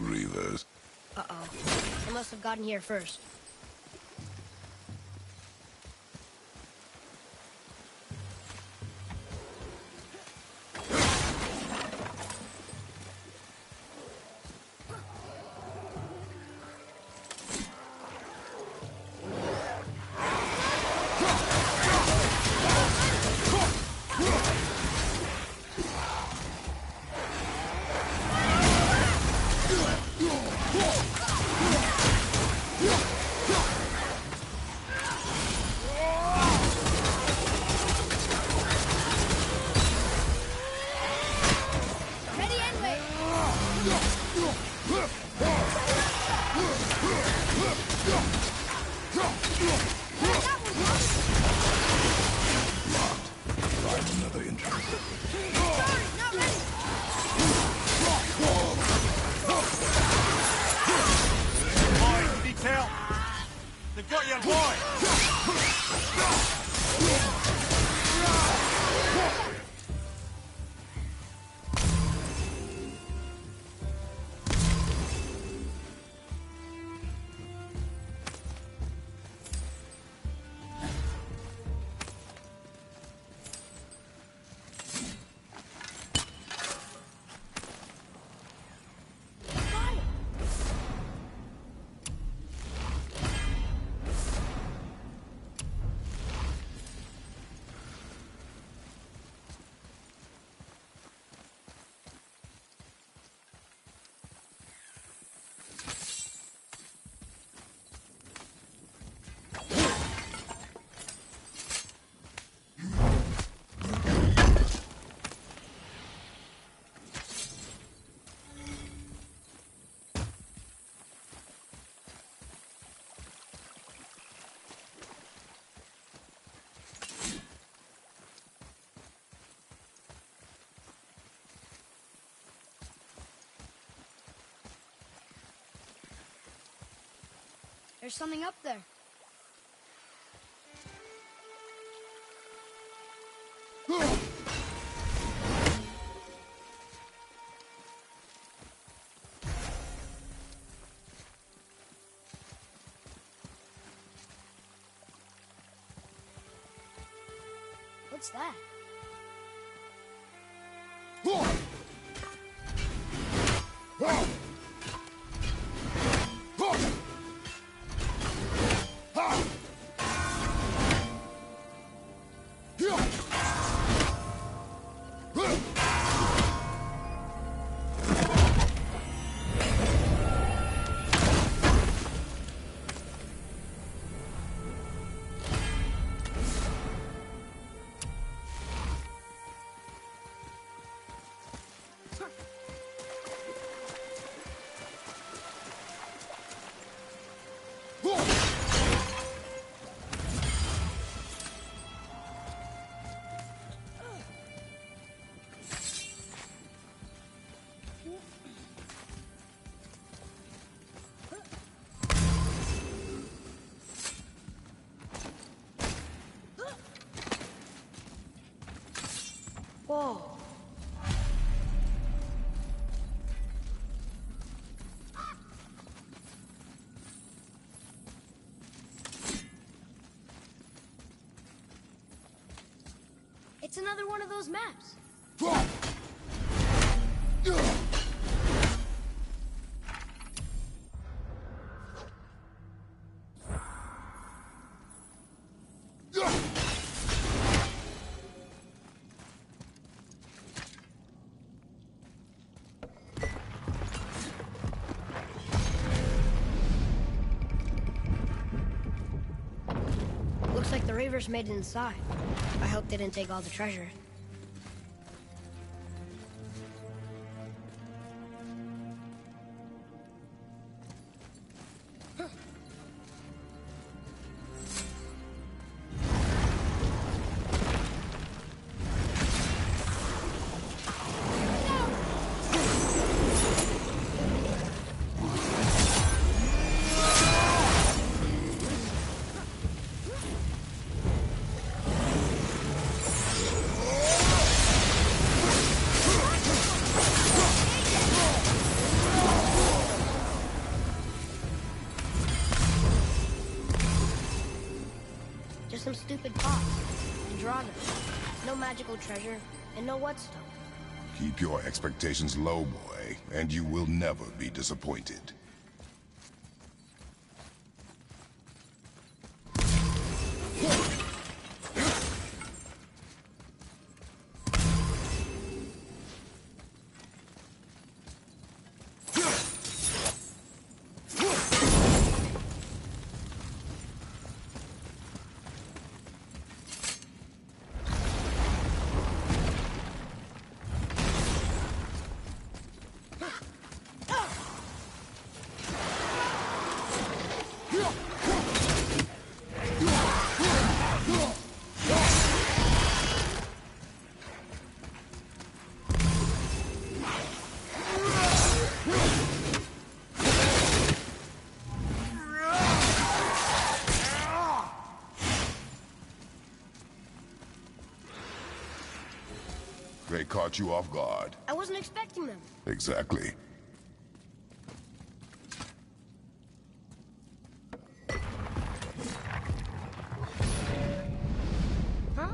Reavers. Uh-oh. They must have gotten here first. There's something up there. What's that? Whoa. It's another one of those maps. Looks like the Reavers made it inside. I hope they didn't take all the treasure. Just some stupid pots and Draugr. No magical treasure and no whetstone. Keep your expectations low, boy, and you will never be disappointed. They caught you off guard. I wasn't expecting them. Exactly. Huh?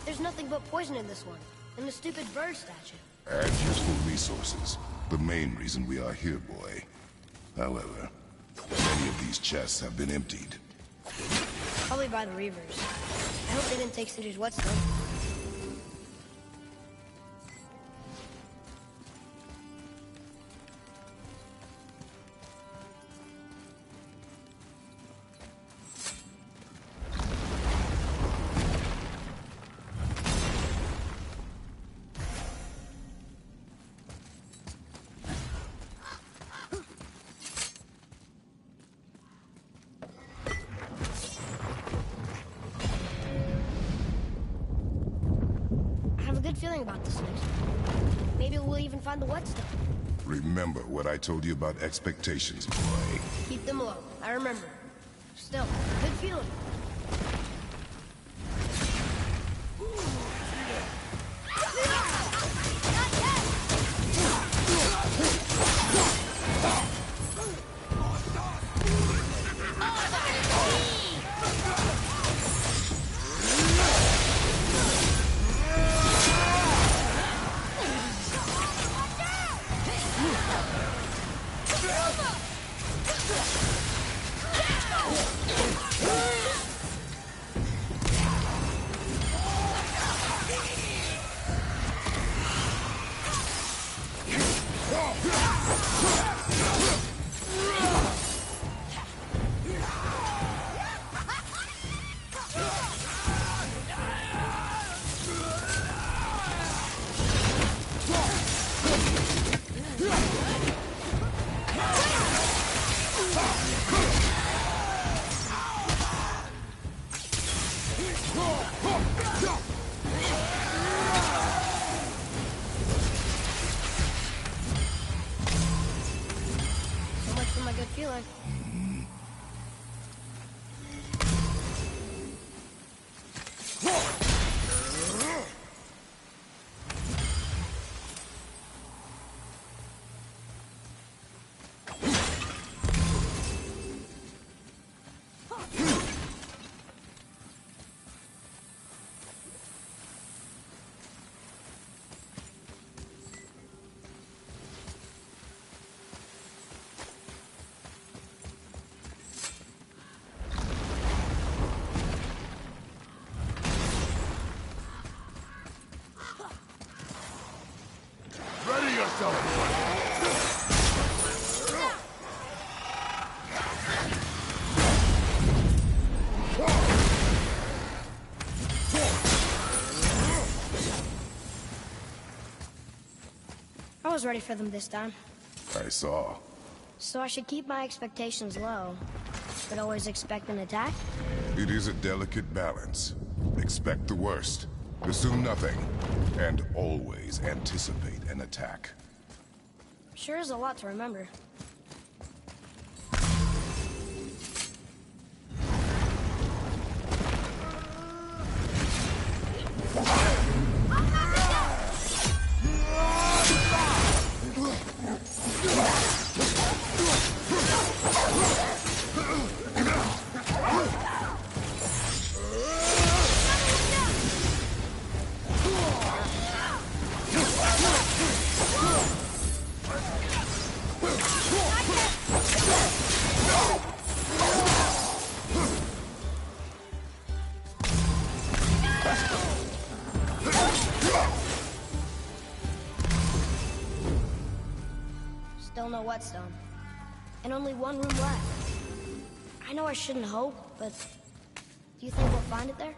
There's nothing but poison in this one, and the stupid bird statue. And useful resources. The main reason we are here, boy. However, many of these chests have been emptied. Probably by the Reavers. I hope they didn't take Cinder's whetstone. good feeling about this next. Maybe we'll even find the whetstone. Remember what I told you about expectations, boy. Keep them low. I remember. Still, good feeling. So much for my good feeling. Ready yourself! I was ready for them this time. I saw. So I should keep my expectations low, but always expect an attack? It is a delicate balance. Expect the worst, assume nothing, and always anticipate an attack. Sure is a lot to remember. Still no whetstone. And only one room left. I know I shouldn't hope, but do you think we'll find it there?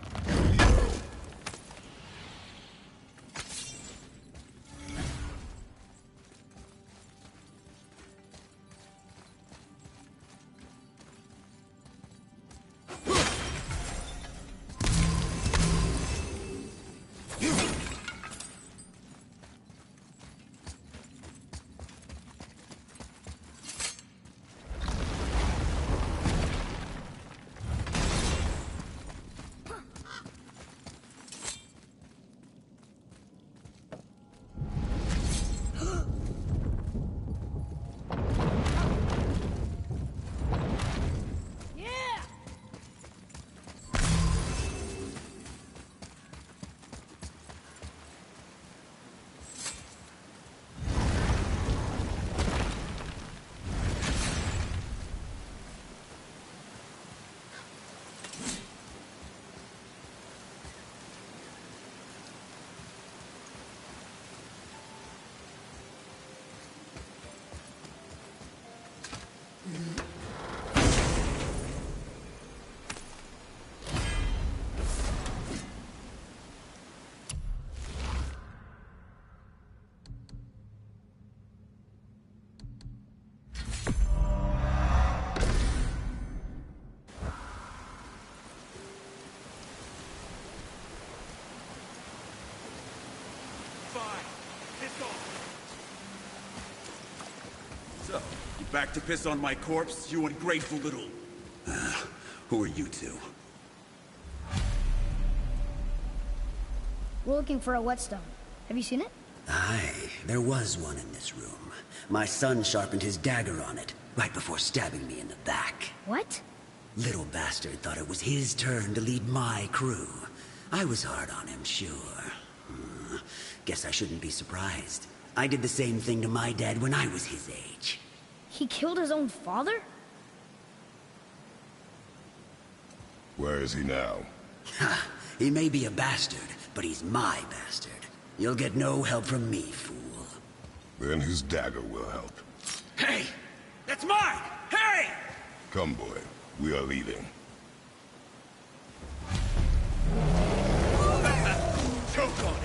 Back to piss on my corpse, you ungrateful little... who are you two? We're looking for a whetstone. Have you seen it? Aye, there was one in this room. My son sharpened his dagger on it, right before stabbing me in the back. What? Little bastard thought it was his turn to lead my crew. I was hard on him, sure. Guess I shouldn't be surprised. I did the same thing to my dad when I was his age. He killed his own father? Where is he now? Ha! He may be a bastard, but he's my bastard. You'll get no help from me, fool. Then his dagger will help. Hey! That's mine! Hey! Come, boy. We are leaving. Choke on it!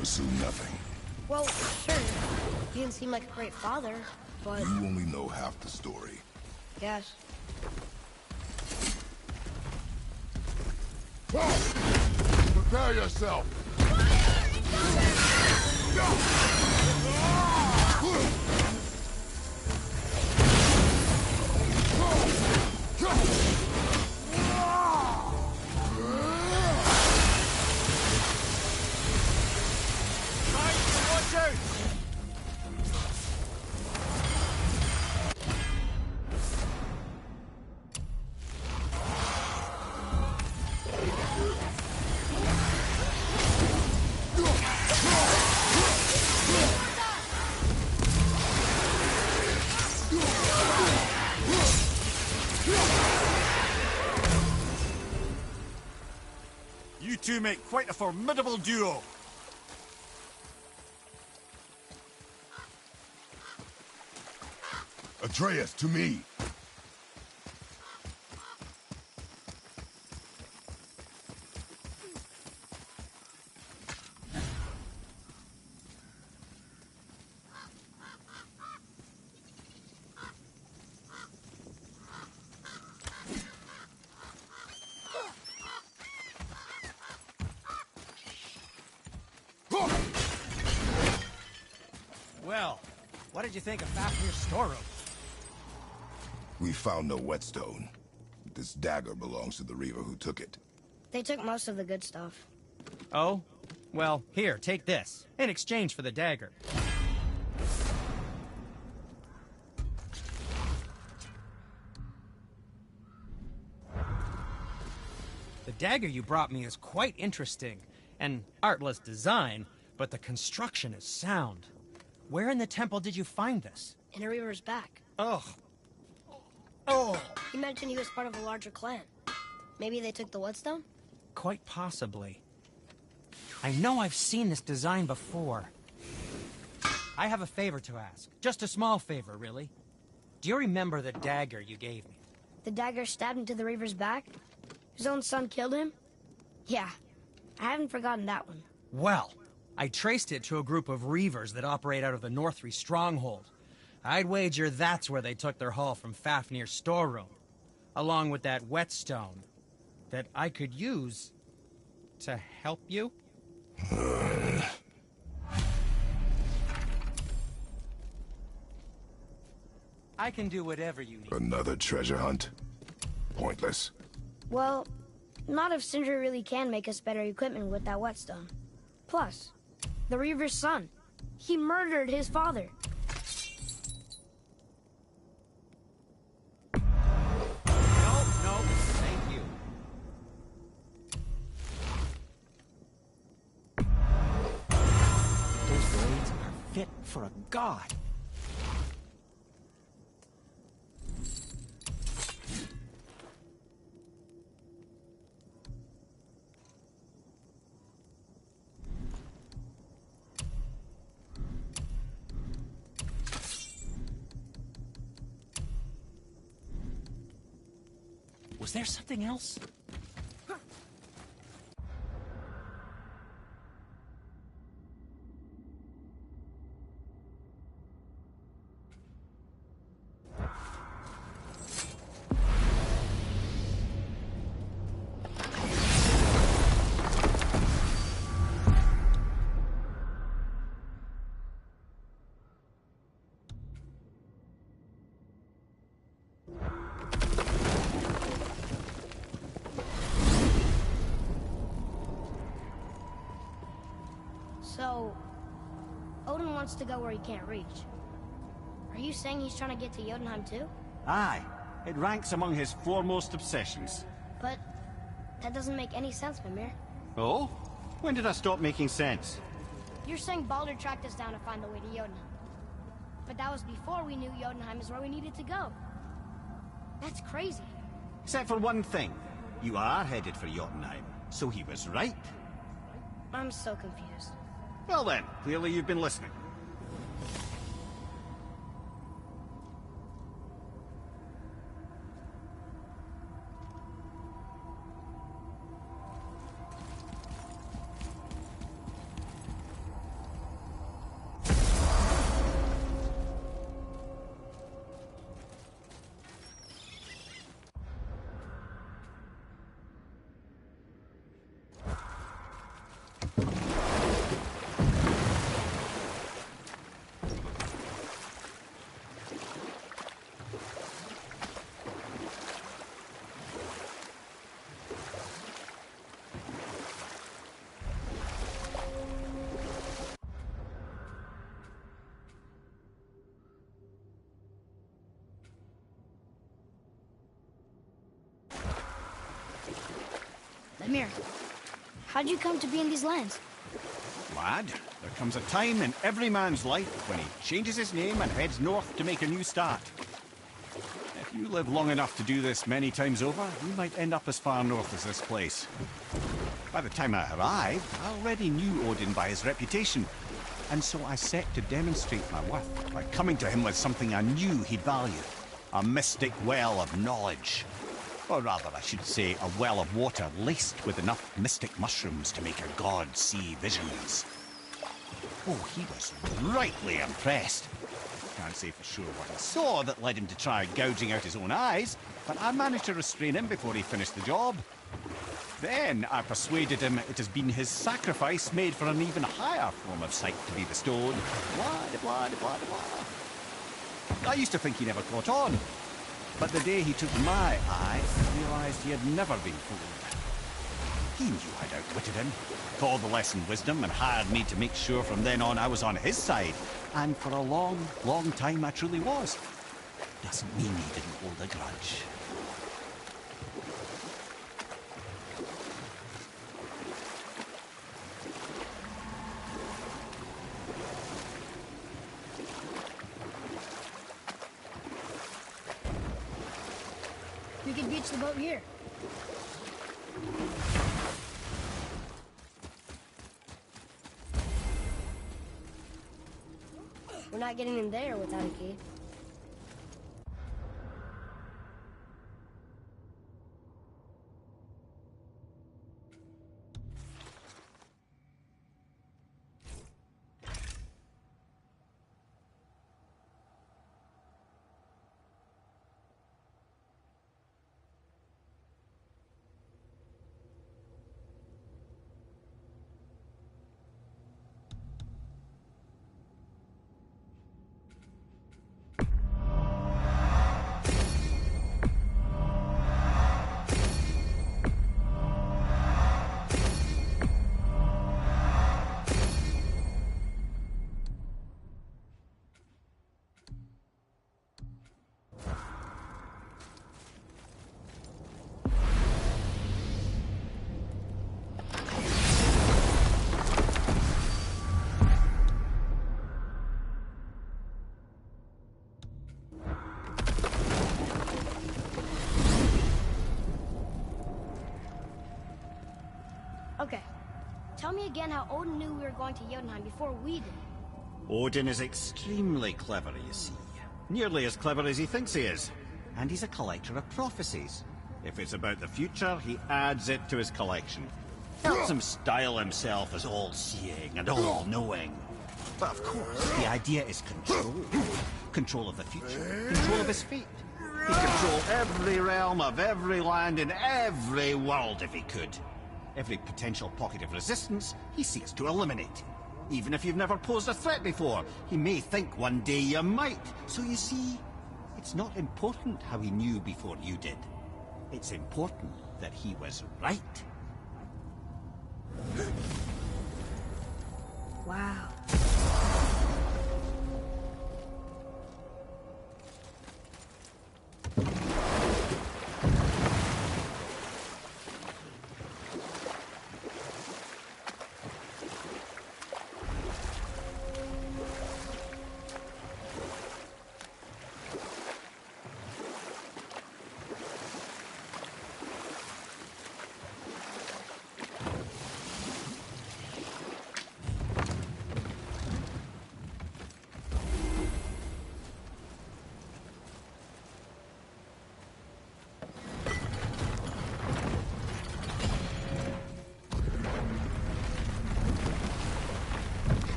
Assume nothing. Well, sure. He didn't seem like a great father, but... You only know half the story. Yes. Prepare yourself! You two make quite a formidable duo. Atreus, to me! Well, what did you think of Fafnir's storeroom? We found no whetstone. This dagger belongs to the Reaver who took it. They took most of the good stuff. Oh? Well, here, take this. In exchange for the dagger. The dagger you brought me is quite interesting. An artless design, but the construction is sound. Where in the temple did you find this? In a Reaver's back. Ugh. Oh! He mentioned he was part of a larger clan. Maybe they took the whetstone? Quite possibly. I know I've seen this design before. I have a favor to ask. Just a small favor, really. Do you remember the dagger you gave me? The dagger stabbed into the Reaver's back? His own son killed him? Yeah, I haven't forgotten that one. Well, I traced it to a group of reavers that operate out of the Northree stronghold. I'd wager that's where they took their haul from Fafnir's storeroom, along with that whetstone that I could use to help you. I can do whatever you need. Another treasure hunt? Pointless. Well, not if Sindri really can make us better equipment with that whetstone. Plus, the Reaver's son. He murdered his father. No, thank you. Those blades are fit for a god. Was there something else? So, Odin wants to go where he can't reach. Are you saying he's trying to get to Jotunheim too? Aye. It ranks among his foremost obsessions. But that doesn't make any sense, Mimir. Oh? When did I stop making sense? You're saying Baldur tracked us down to find the way to Jotunheim. But that was before we knew Jotunheim is where we needed to go. That's crazy. Except for one thing. You are headed for Jotunheim, so he was right. I'm so confused. Well then, clearly you've been listening. Mimir, how'd you come to be in these lands? Lad, there comes a time in every man's life when he changes his name and heads north to make a new start. If you live long enough to do this many times over, you might end up as far north as this place. By the time I arrived, I already knew Odin by his reputation, and so I set to demonstrate my worth by coming to him with something I knew he'd value. A mystic well of knowledge. Or rather, I should say, a well of water laced with enough mystic mushrooms to make a god see visions. Oh, he was rightly impressed. Can't say for sure what he saw that led him to try gouging out his own eyes, but I managed to restrain him before he finished the job. Then I persuaded him it has been his sacrifice made for an even higher form of sight to be bestowed. Blah, blah, blah, blah. I used to think he never caught on. But the day he took my eye, I realized he had never been fooled. He knew I'd outwitted him, called the lesson wisdom, and hired me to make sure from then on I was on his side. And for a long, long time I truly was. Doesn't mean he didn't hold a grudge. We could beach the boat here. We're not getting in there without a key. Okay. Tell me again how Odin knew we were going to Jotunheim before we did. Odin is extremely clever, you see. Nearly as clever as he thinks he is. And he's a collector of prophecies. If it's about the future, he adds it to his collection. Helps him style himself as all-seeing and all-knowing. But of course, the idea is control. Control of the future. Control of his fate. He'd control every realm of every land in every world if he could. Every potential pocket of resistance, he seeks to eliminate. Even if you've never posed a threat before, he may think one day you might. So you see, it's not important how he knew before you did. It's important that he was right. Wow.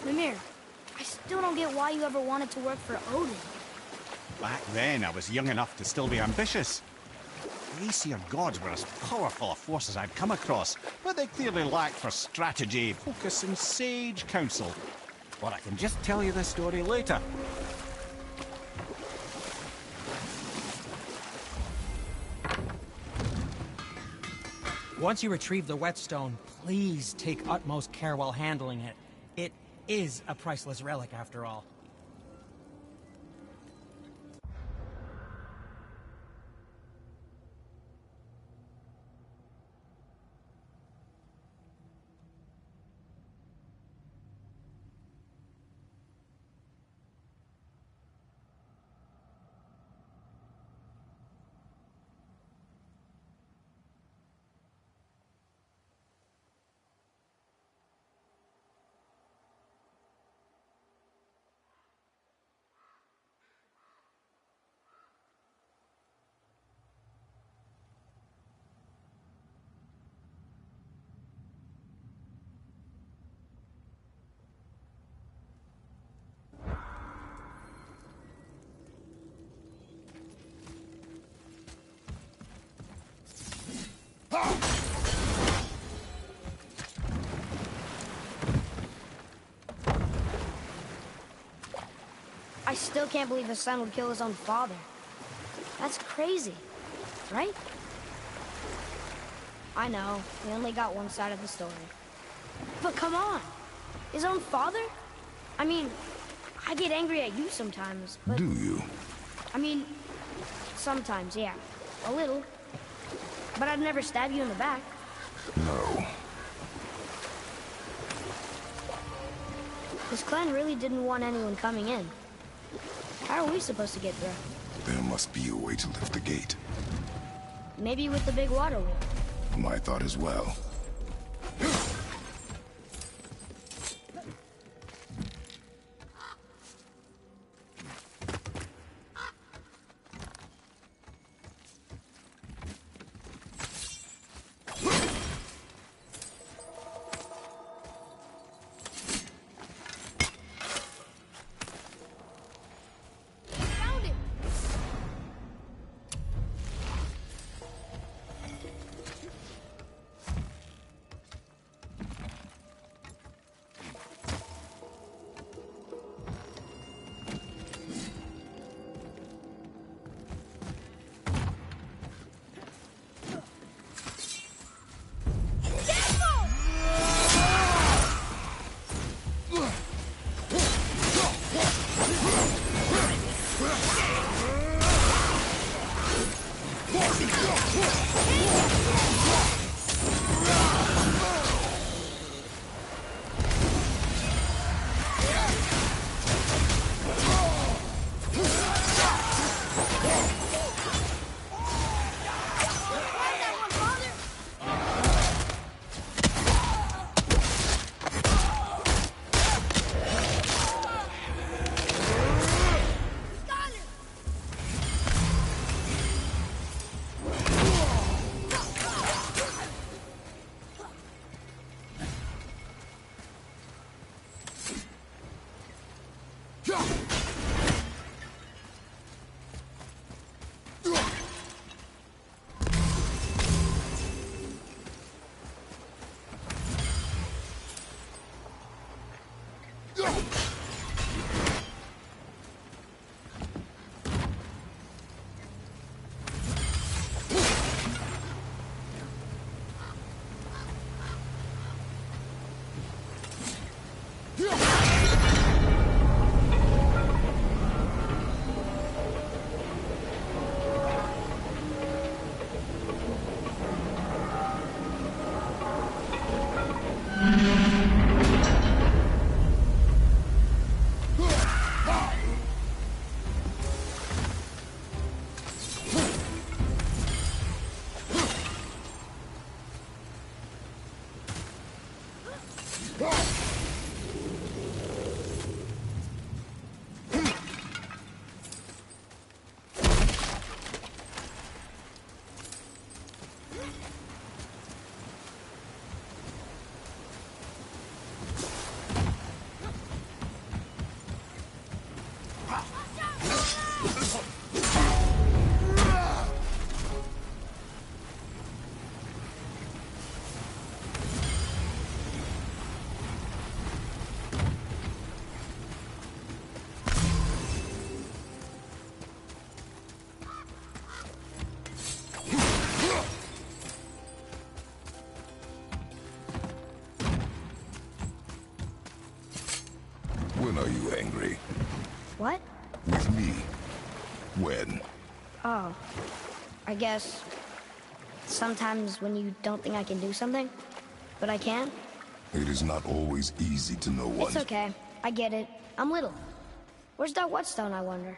Mimir, I still don't get why you ever wanted to work for Odin. Back then, I was young enough to still be ambitious. The Aesir gods were as powerful a force as I'd come across, but they clearly lacked for strategy, focus, and sage counsel. Or I can just tell you the story later. Once you retrieve the whetstone, please take utmost care while handling it. It is a priceless relic, after all. I still can't believe his son would kill his own father. That's crazy, right? I know, we only got one side of the story. But come on! His own father? I mean, I get angry at you sometimes, but... Do you? I mean, sometimes, yeah. A little. But I'd never stab you in the back. No. This clan really didn't want anyone coming in. How are we supposed to get through? There must be a way to lift the gate. Maybe with the big water wheel. My thought as well. me. When? Oh, I guess sometimes when you don't think I can do something, but I can. It is not always easy to know what... It's okay. I get it. I'm little. Where's that whetstone, I wonder?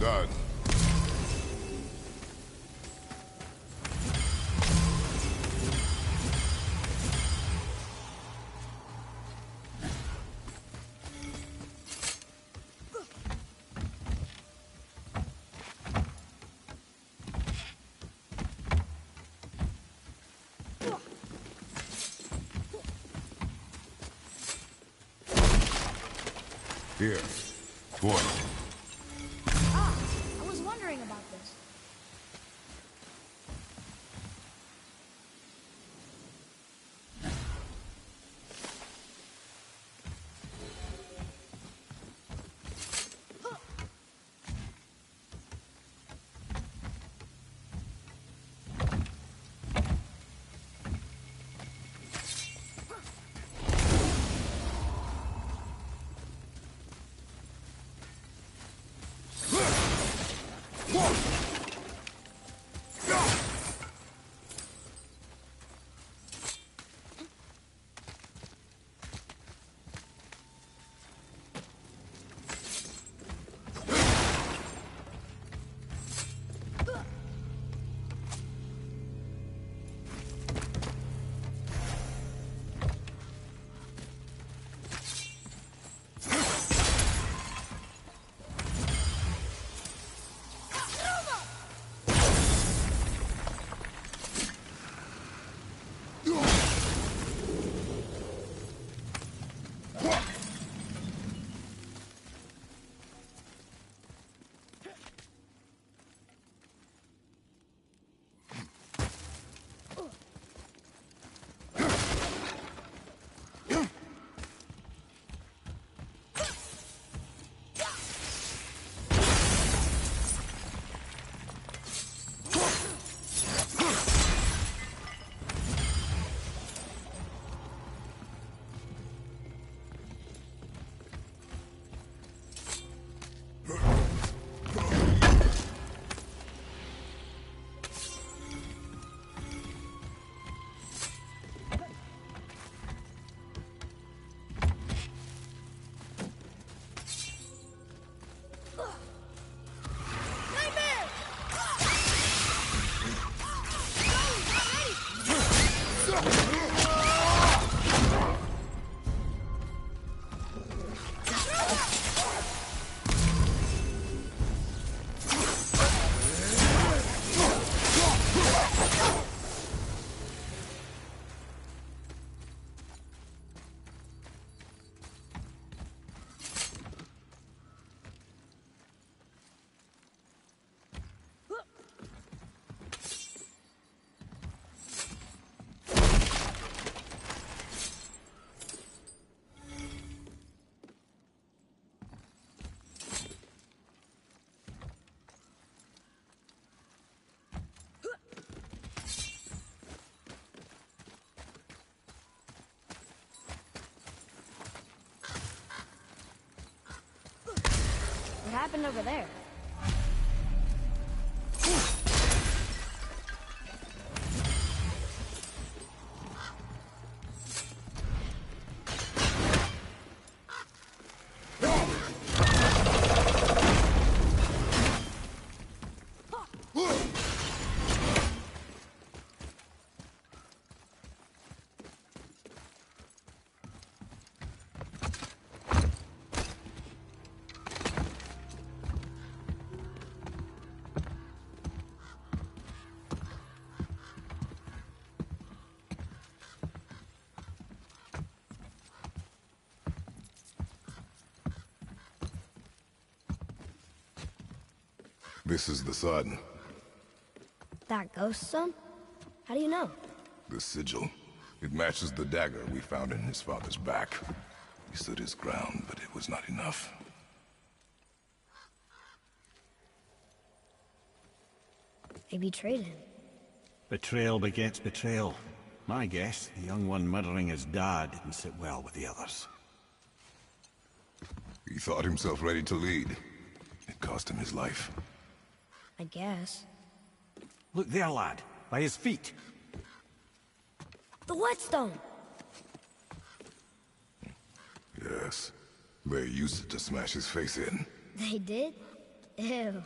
Done. Here. Boy. Ah, I was wondering about this. What happened over there? This is the sun. That ghost son? How do you know? The sigil. It matches the dagger we found in his father's back. He stood his ground, but it was not enough. They betrayed him. Betrayal begets betrayal. My guess, the young one murdering his dad didn't sit well with the others. He thought himself ready to lead. It cost him his life. I guess. Look there, lad. By his feet. The whetstone! Yes. They used it to smash his face in. They did? Ew.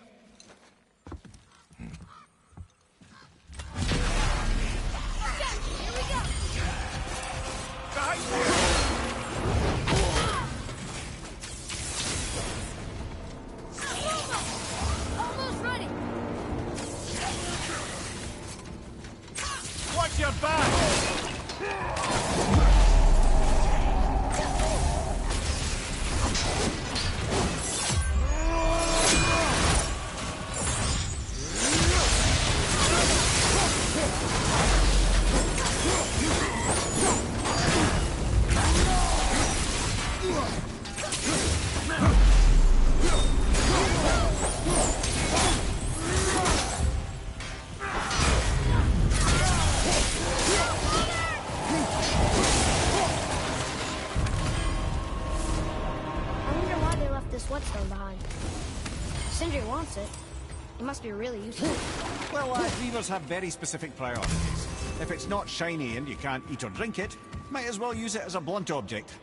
Almost ready. Watch your back! I wonder why they left this whetstone behind. Sindri wants it. It must be really useful. Well, reavers have very specific priorities. If it's not shiny and you can't eat or drink it, might as well use it as a blunt object.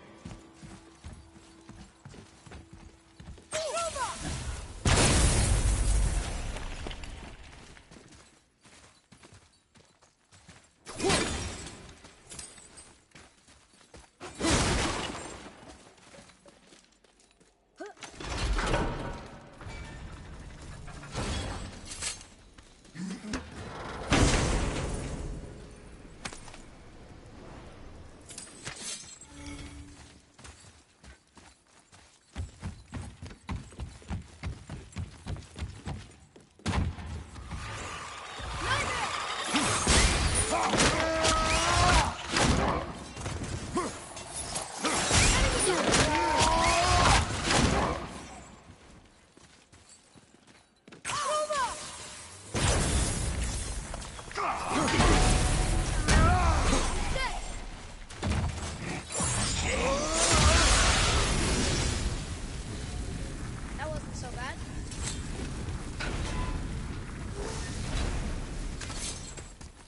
That wasn't so bad.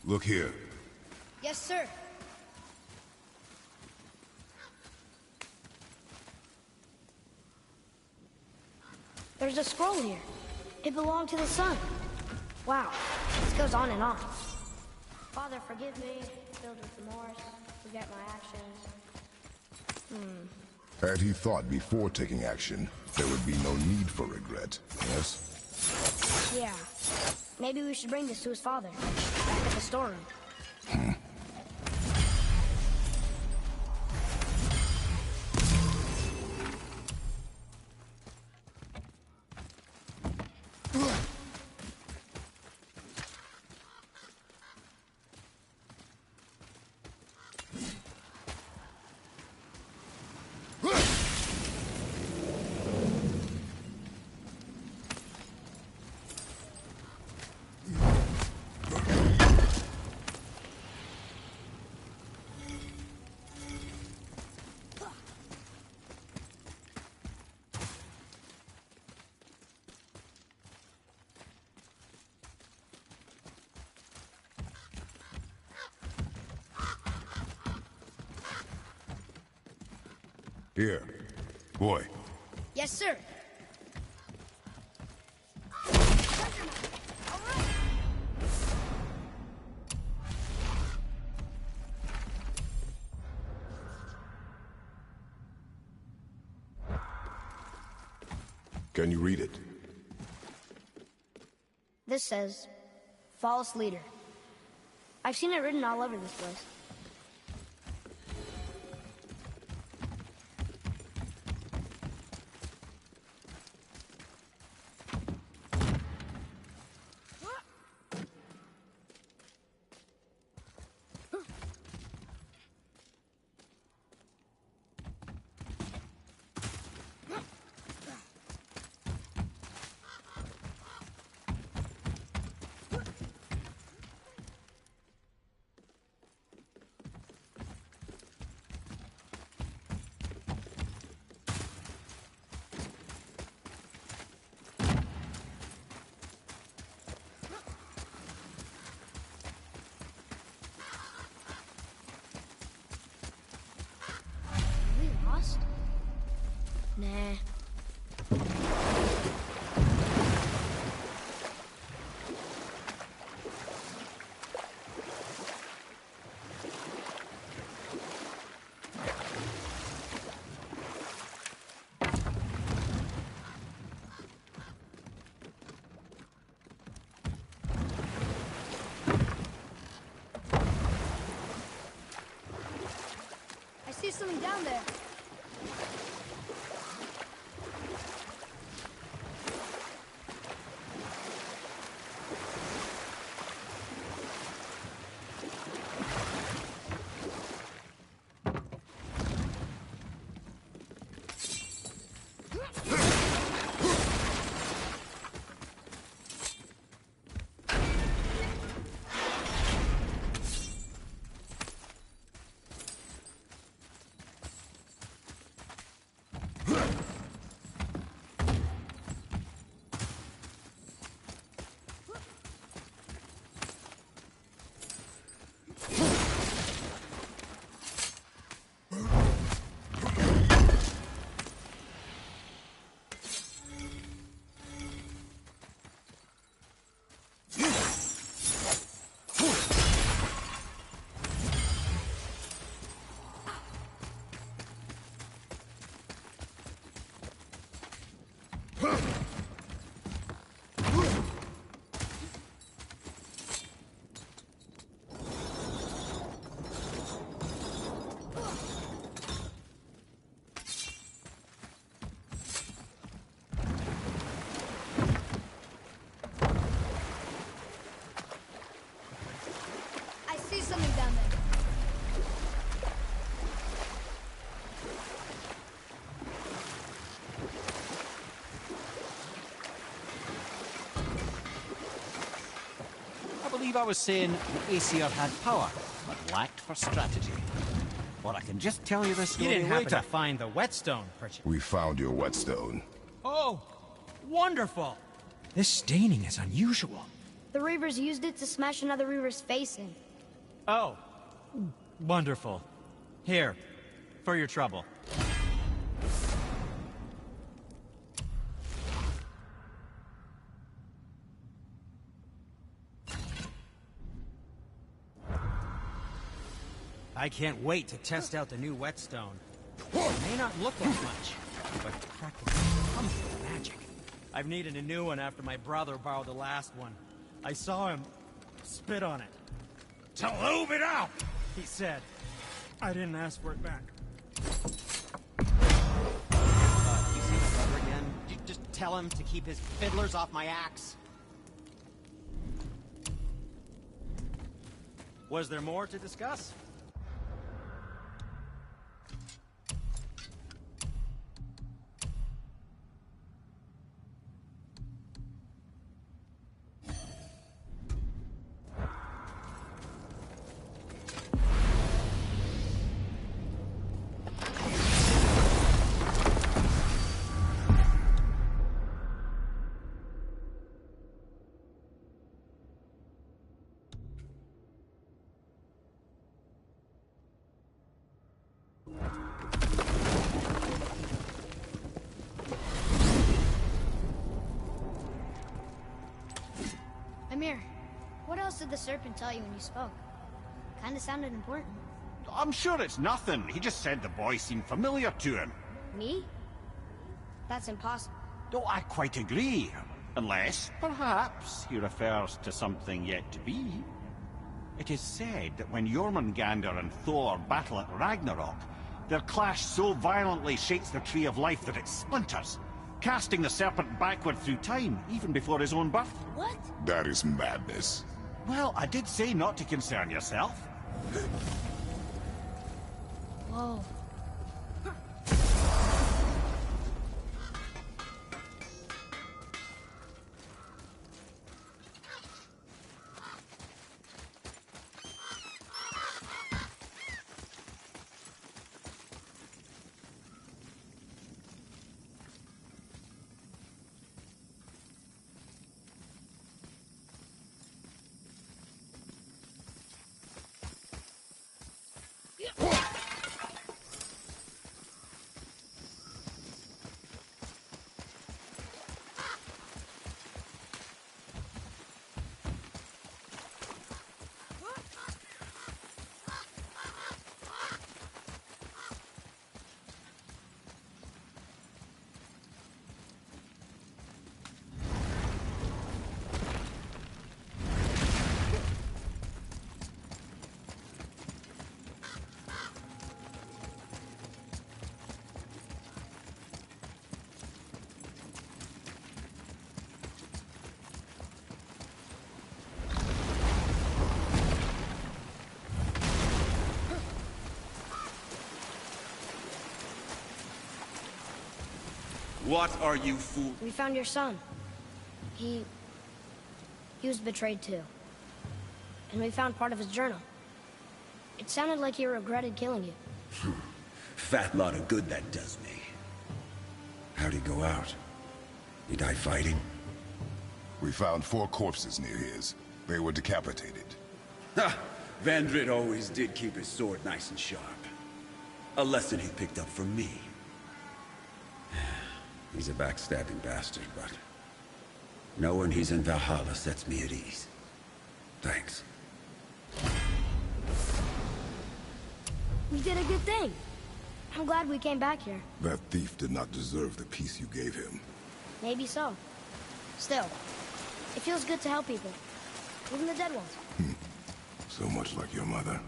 Look here. Yes, sir. There's a scroll here. It belonged to the sun. Wow, this goes on and on. Father, forgive me, filled with remorse, forget my actions. Had he thought before taking action, there would be no need for regret, yes? Yeah. Maybe we should bring this to his father. Back at the storeroom. Here. Boy. Yes, sir. Can you read it? This says, false leader. I've seen it written all over this place. Nah. I see something down there. I see something down there. I believe I was saying the Aesir had power, but lacked for strategy. Or I can just tell you this You story didn't happen later. to find the whetstone, perchance? We found your whetstone. Oh, wonderful! This staining is unusual. The Reavers used it to smash another Reaver's face in. Oh, wonderful. Here, for your trouble. I can't wait to test out the new whetstone. It may not look like much, but practically comes with magic. I've needed a new one after my brother borrowed the last one. I saw him spit on it. "To lube it up," he said. I didn't ask for it back. You see my brother again? Did you just tell him to keep his fiddlers off my axe? Was there more to discuss? Amir, what else did the serpent tell you when you spoke? Kinda sounded important. I'm sure it's nothing. He just said the boy seemed familiar to him. Me? That's impossible. Oh, I quite agree. Unless, perhaps, he refers to something yet to be. It is said that when Jormungandr and Thor battle at Ragnarok, their clash so violently shakes the Tree of Life that it splinters, casting the serpent backward through time, even before his own birth. What? That is madness. Well, I did say not to concern yourself. Whoa. What are you fool? We found your son. He was betrayed too. And we found part of his journal. It sounded like he regretted killing you. Fat lot of good that does me. How'd he go out? He die fighting? We found 4 corpses near his. They were decapitated. Ha! Vandrit always did keep his sword nice and sharp. A lesson he picked up from me. He's a backstabbing bastard, but knowing he's in Valhalla sets me at ease. Thanks. We did a good thing. I'm glad we came back here. That thief did not deserve the peace you gave him. Maybe so. Still, it feels good to help people. Even the dead ones. So much like your mother.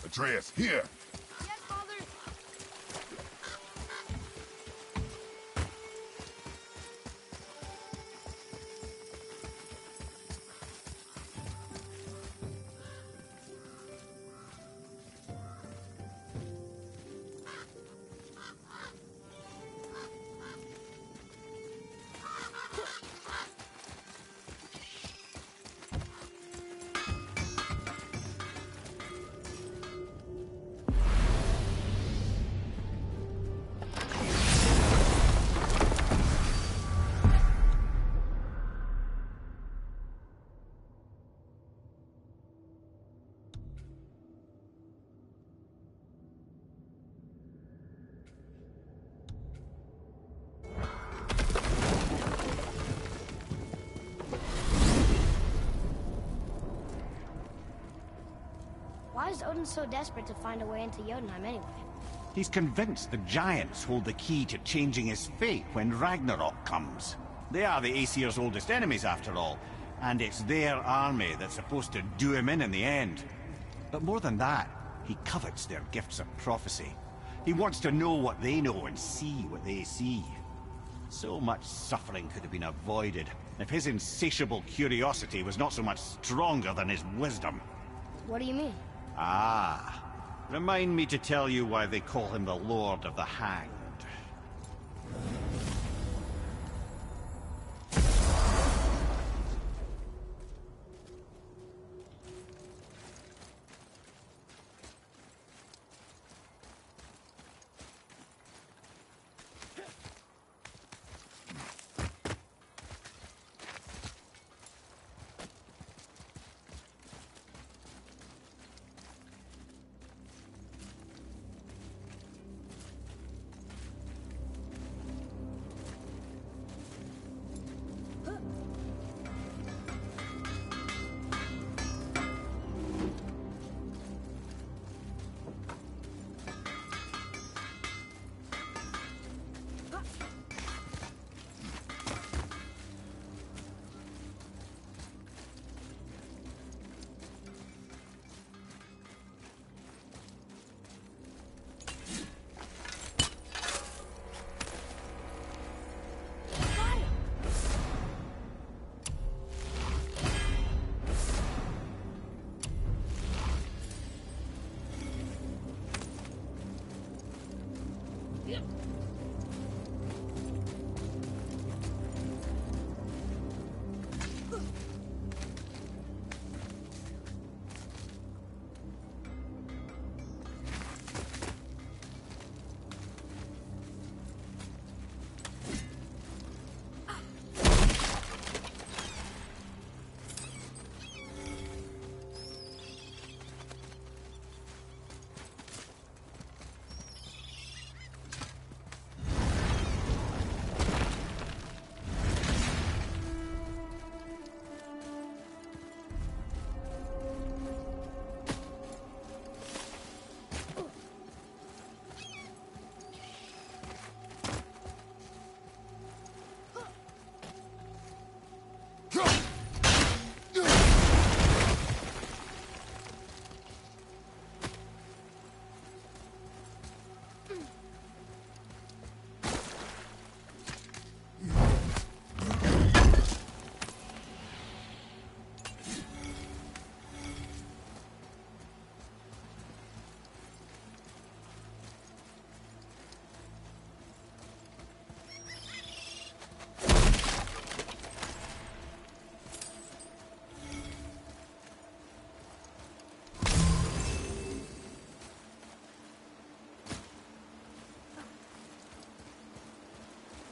Atreus, here! Yes, Father. Why is Odin so desperate to find a way into Jotunheim anyway? He's convinced the Giants hold the key to changing his fate when Ragnarok comes. They are the Aesir's oldest enemies, after all, and it's their army that's supposed to do him in the end. But more than that, he covets their gifts of prophecy. He wants to know what they know and see what they see. So much suffering could have been avoided if his insatiable curiosity was not so much stronger than his wisdom. What do you mean? Ah. Remind me to tell you why they call him the Lord of the Hanged.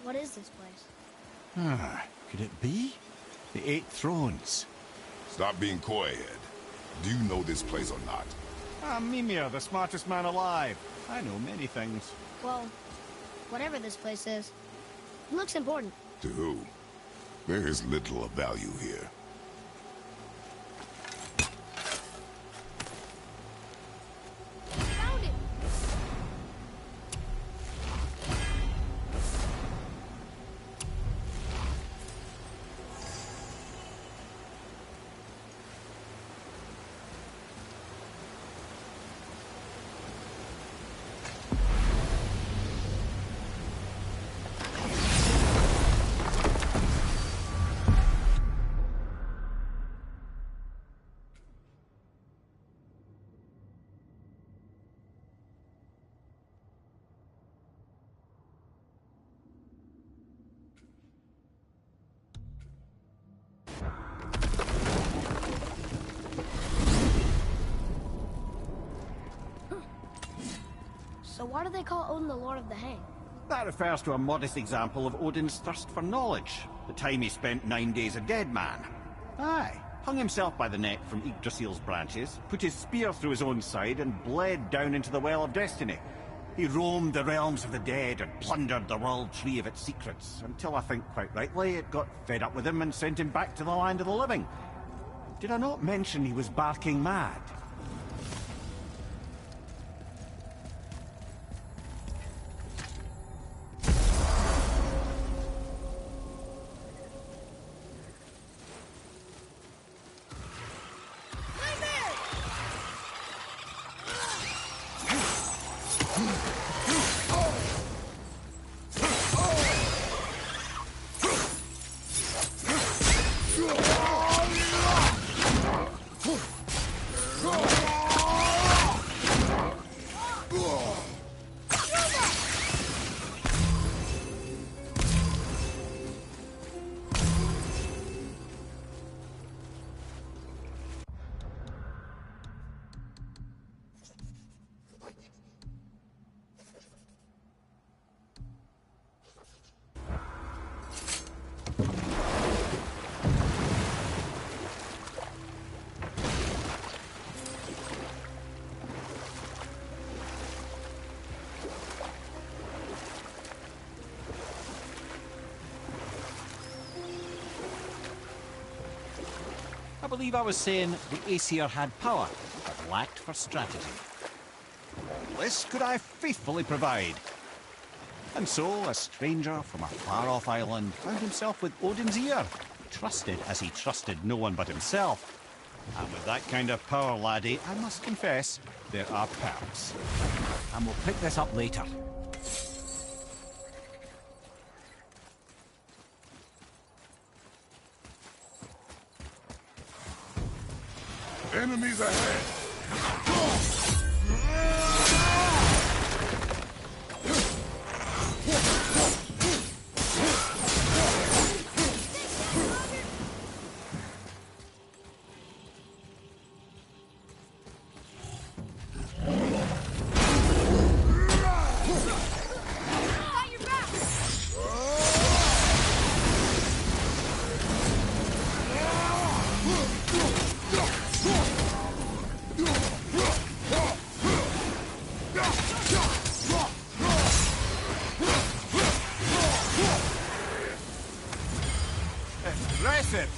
What is this place? Ah, could it be? The Eight Thrones. Stop being coy-head. Do you know this place or not? I'm Mimir, the smartest man alive. I know many things. Well, whatever this place is, it looks important. To who? There is little of value here. Found it! So why do they call Odin the Lord of the Hang? That refers to a modest example of Odin's thirst for knowledge. The time he spent 9 days a dead man. Aye, hung himself by the neck from Yggdrasil's branches, put his spear through his own side, and bled down into the Well of Destiny. He roamed the realms of the dead and plundered the World Tree of its secrets, until I think quite rightly it got fed up with him and sent him back to the land of the living. Did I not mention he was barking mad? I believe I was saying the Aesir had power, but lacked for strategy. This could I faithfully provide. And so, a stranger from a far-off island found himself with Odin's ear, trusted as he trusted no one but himself. And with that kind of power, laddie, I must confess, there are perks. And we'll pick this up later. Enemies ahead! Impressive!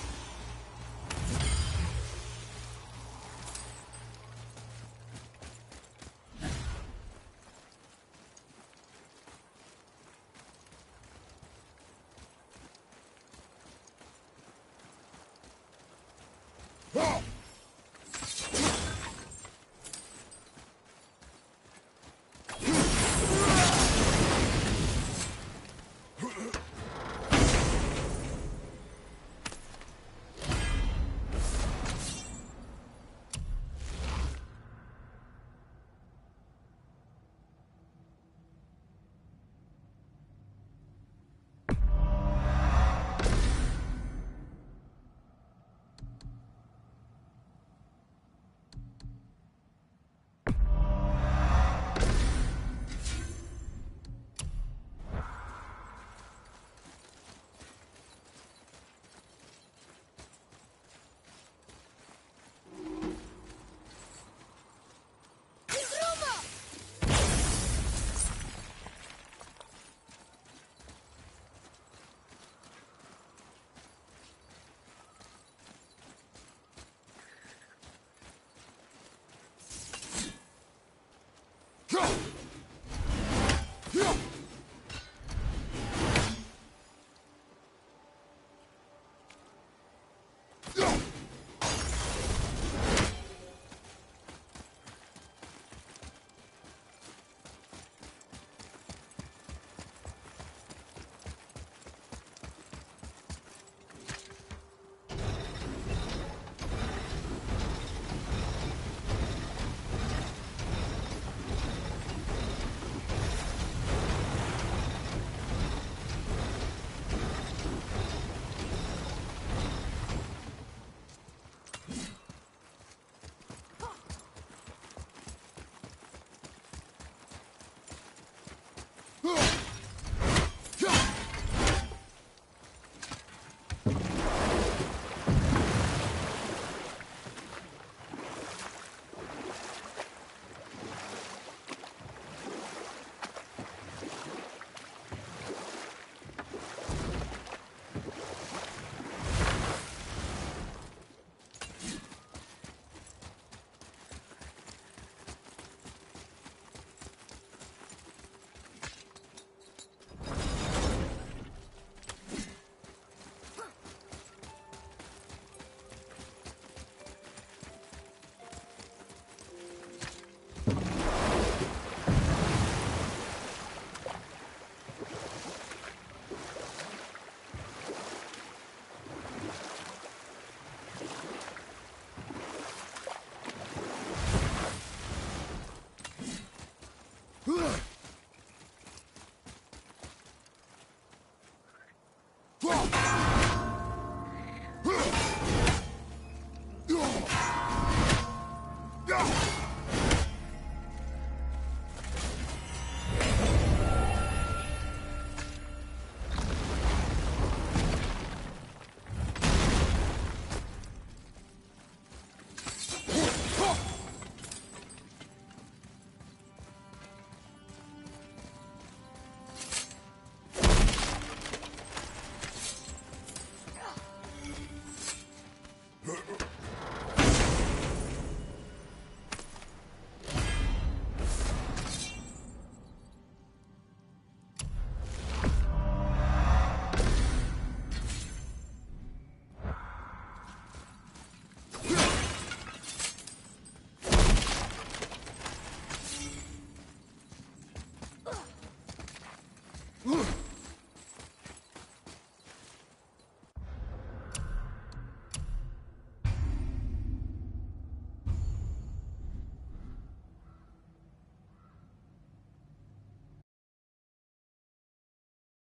Ugh!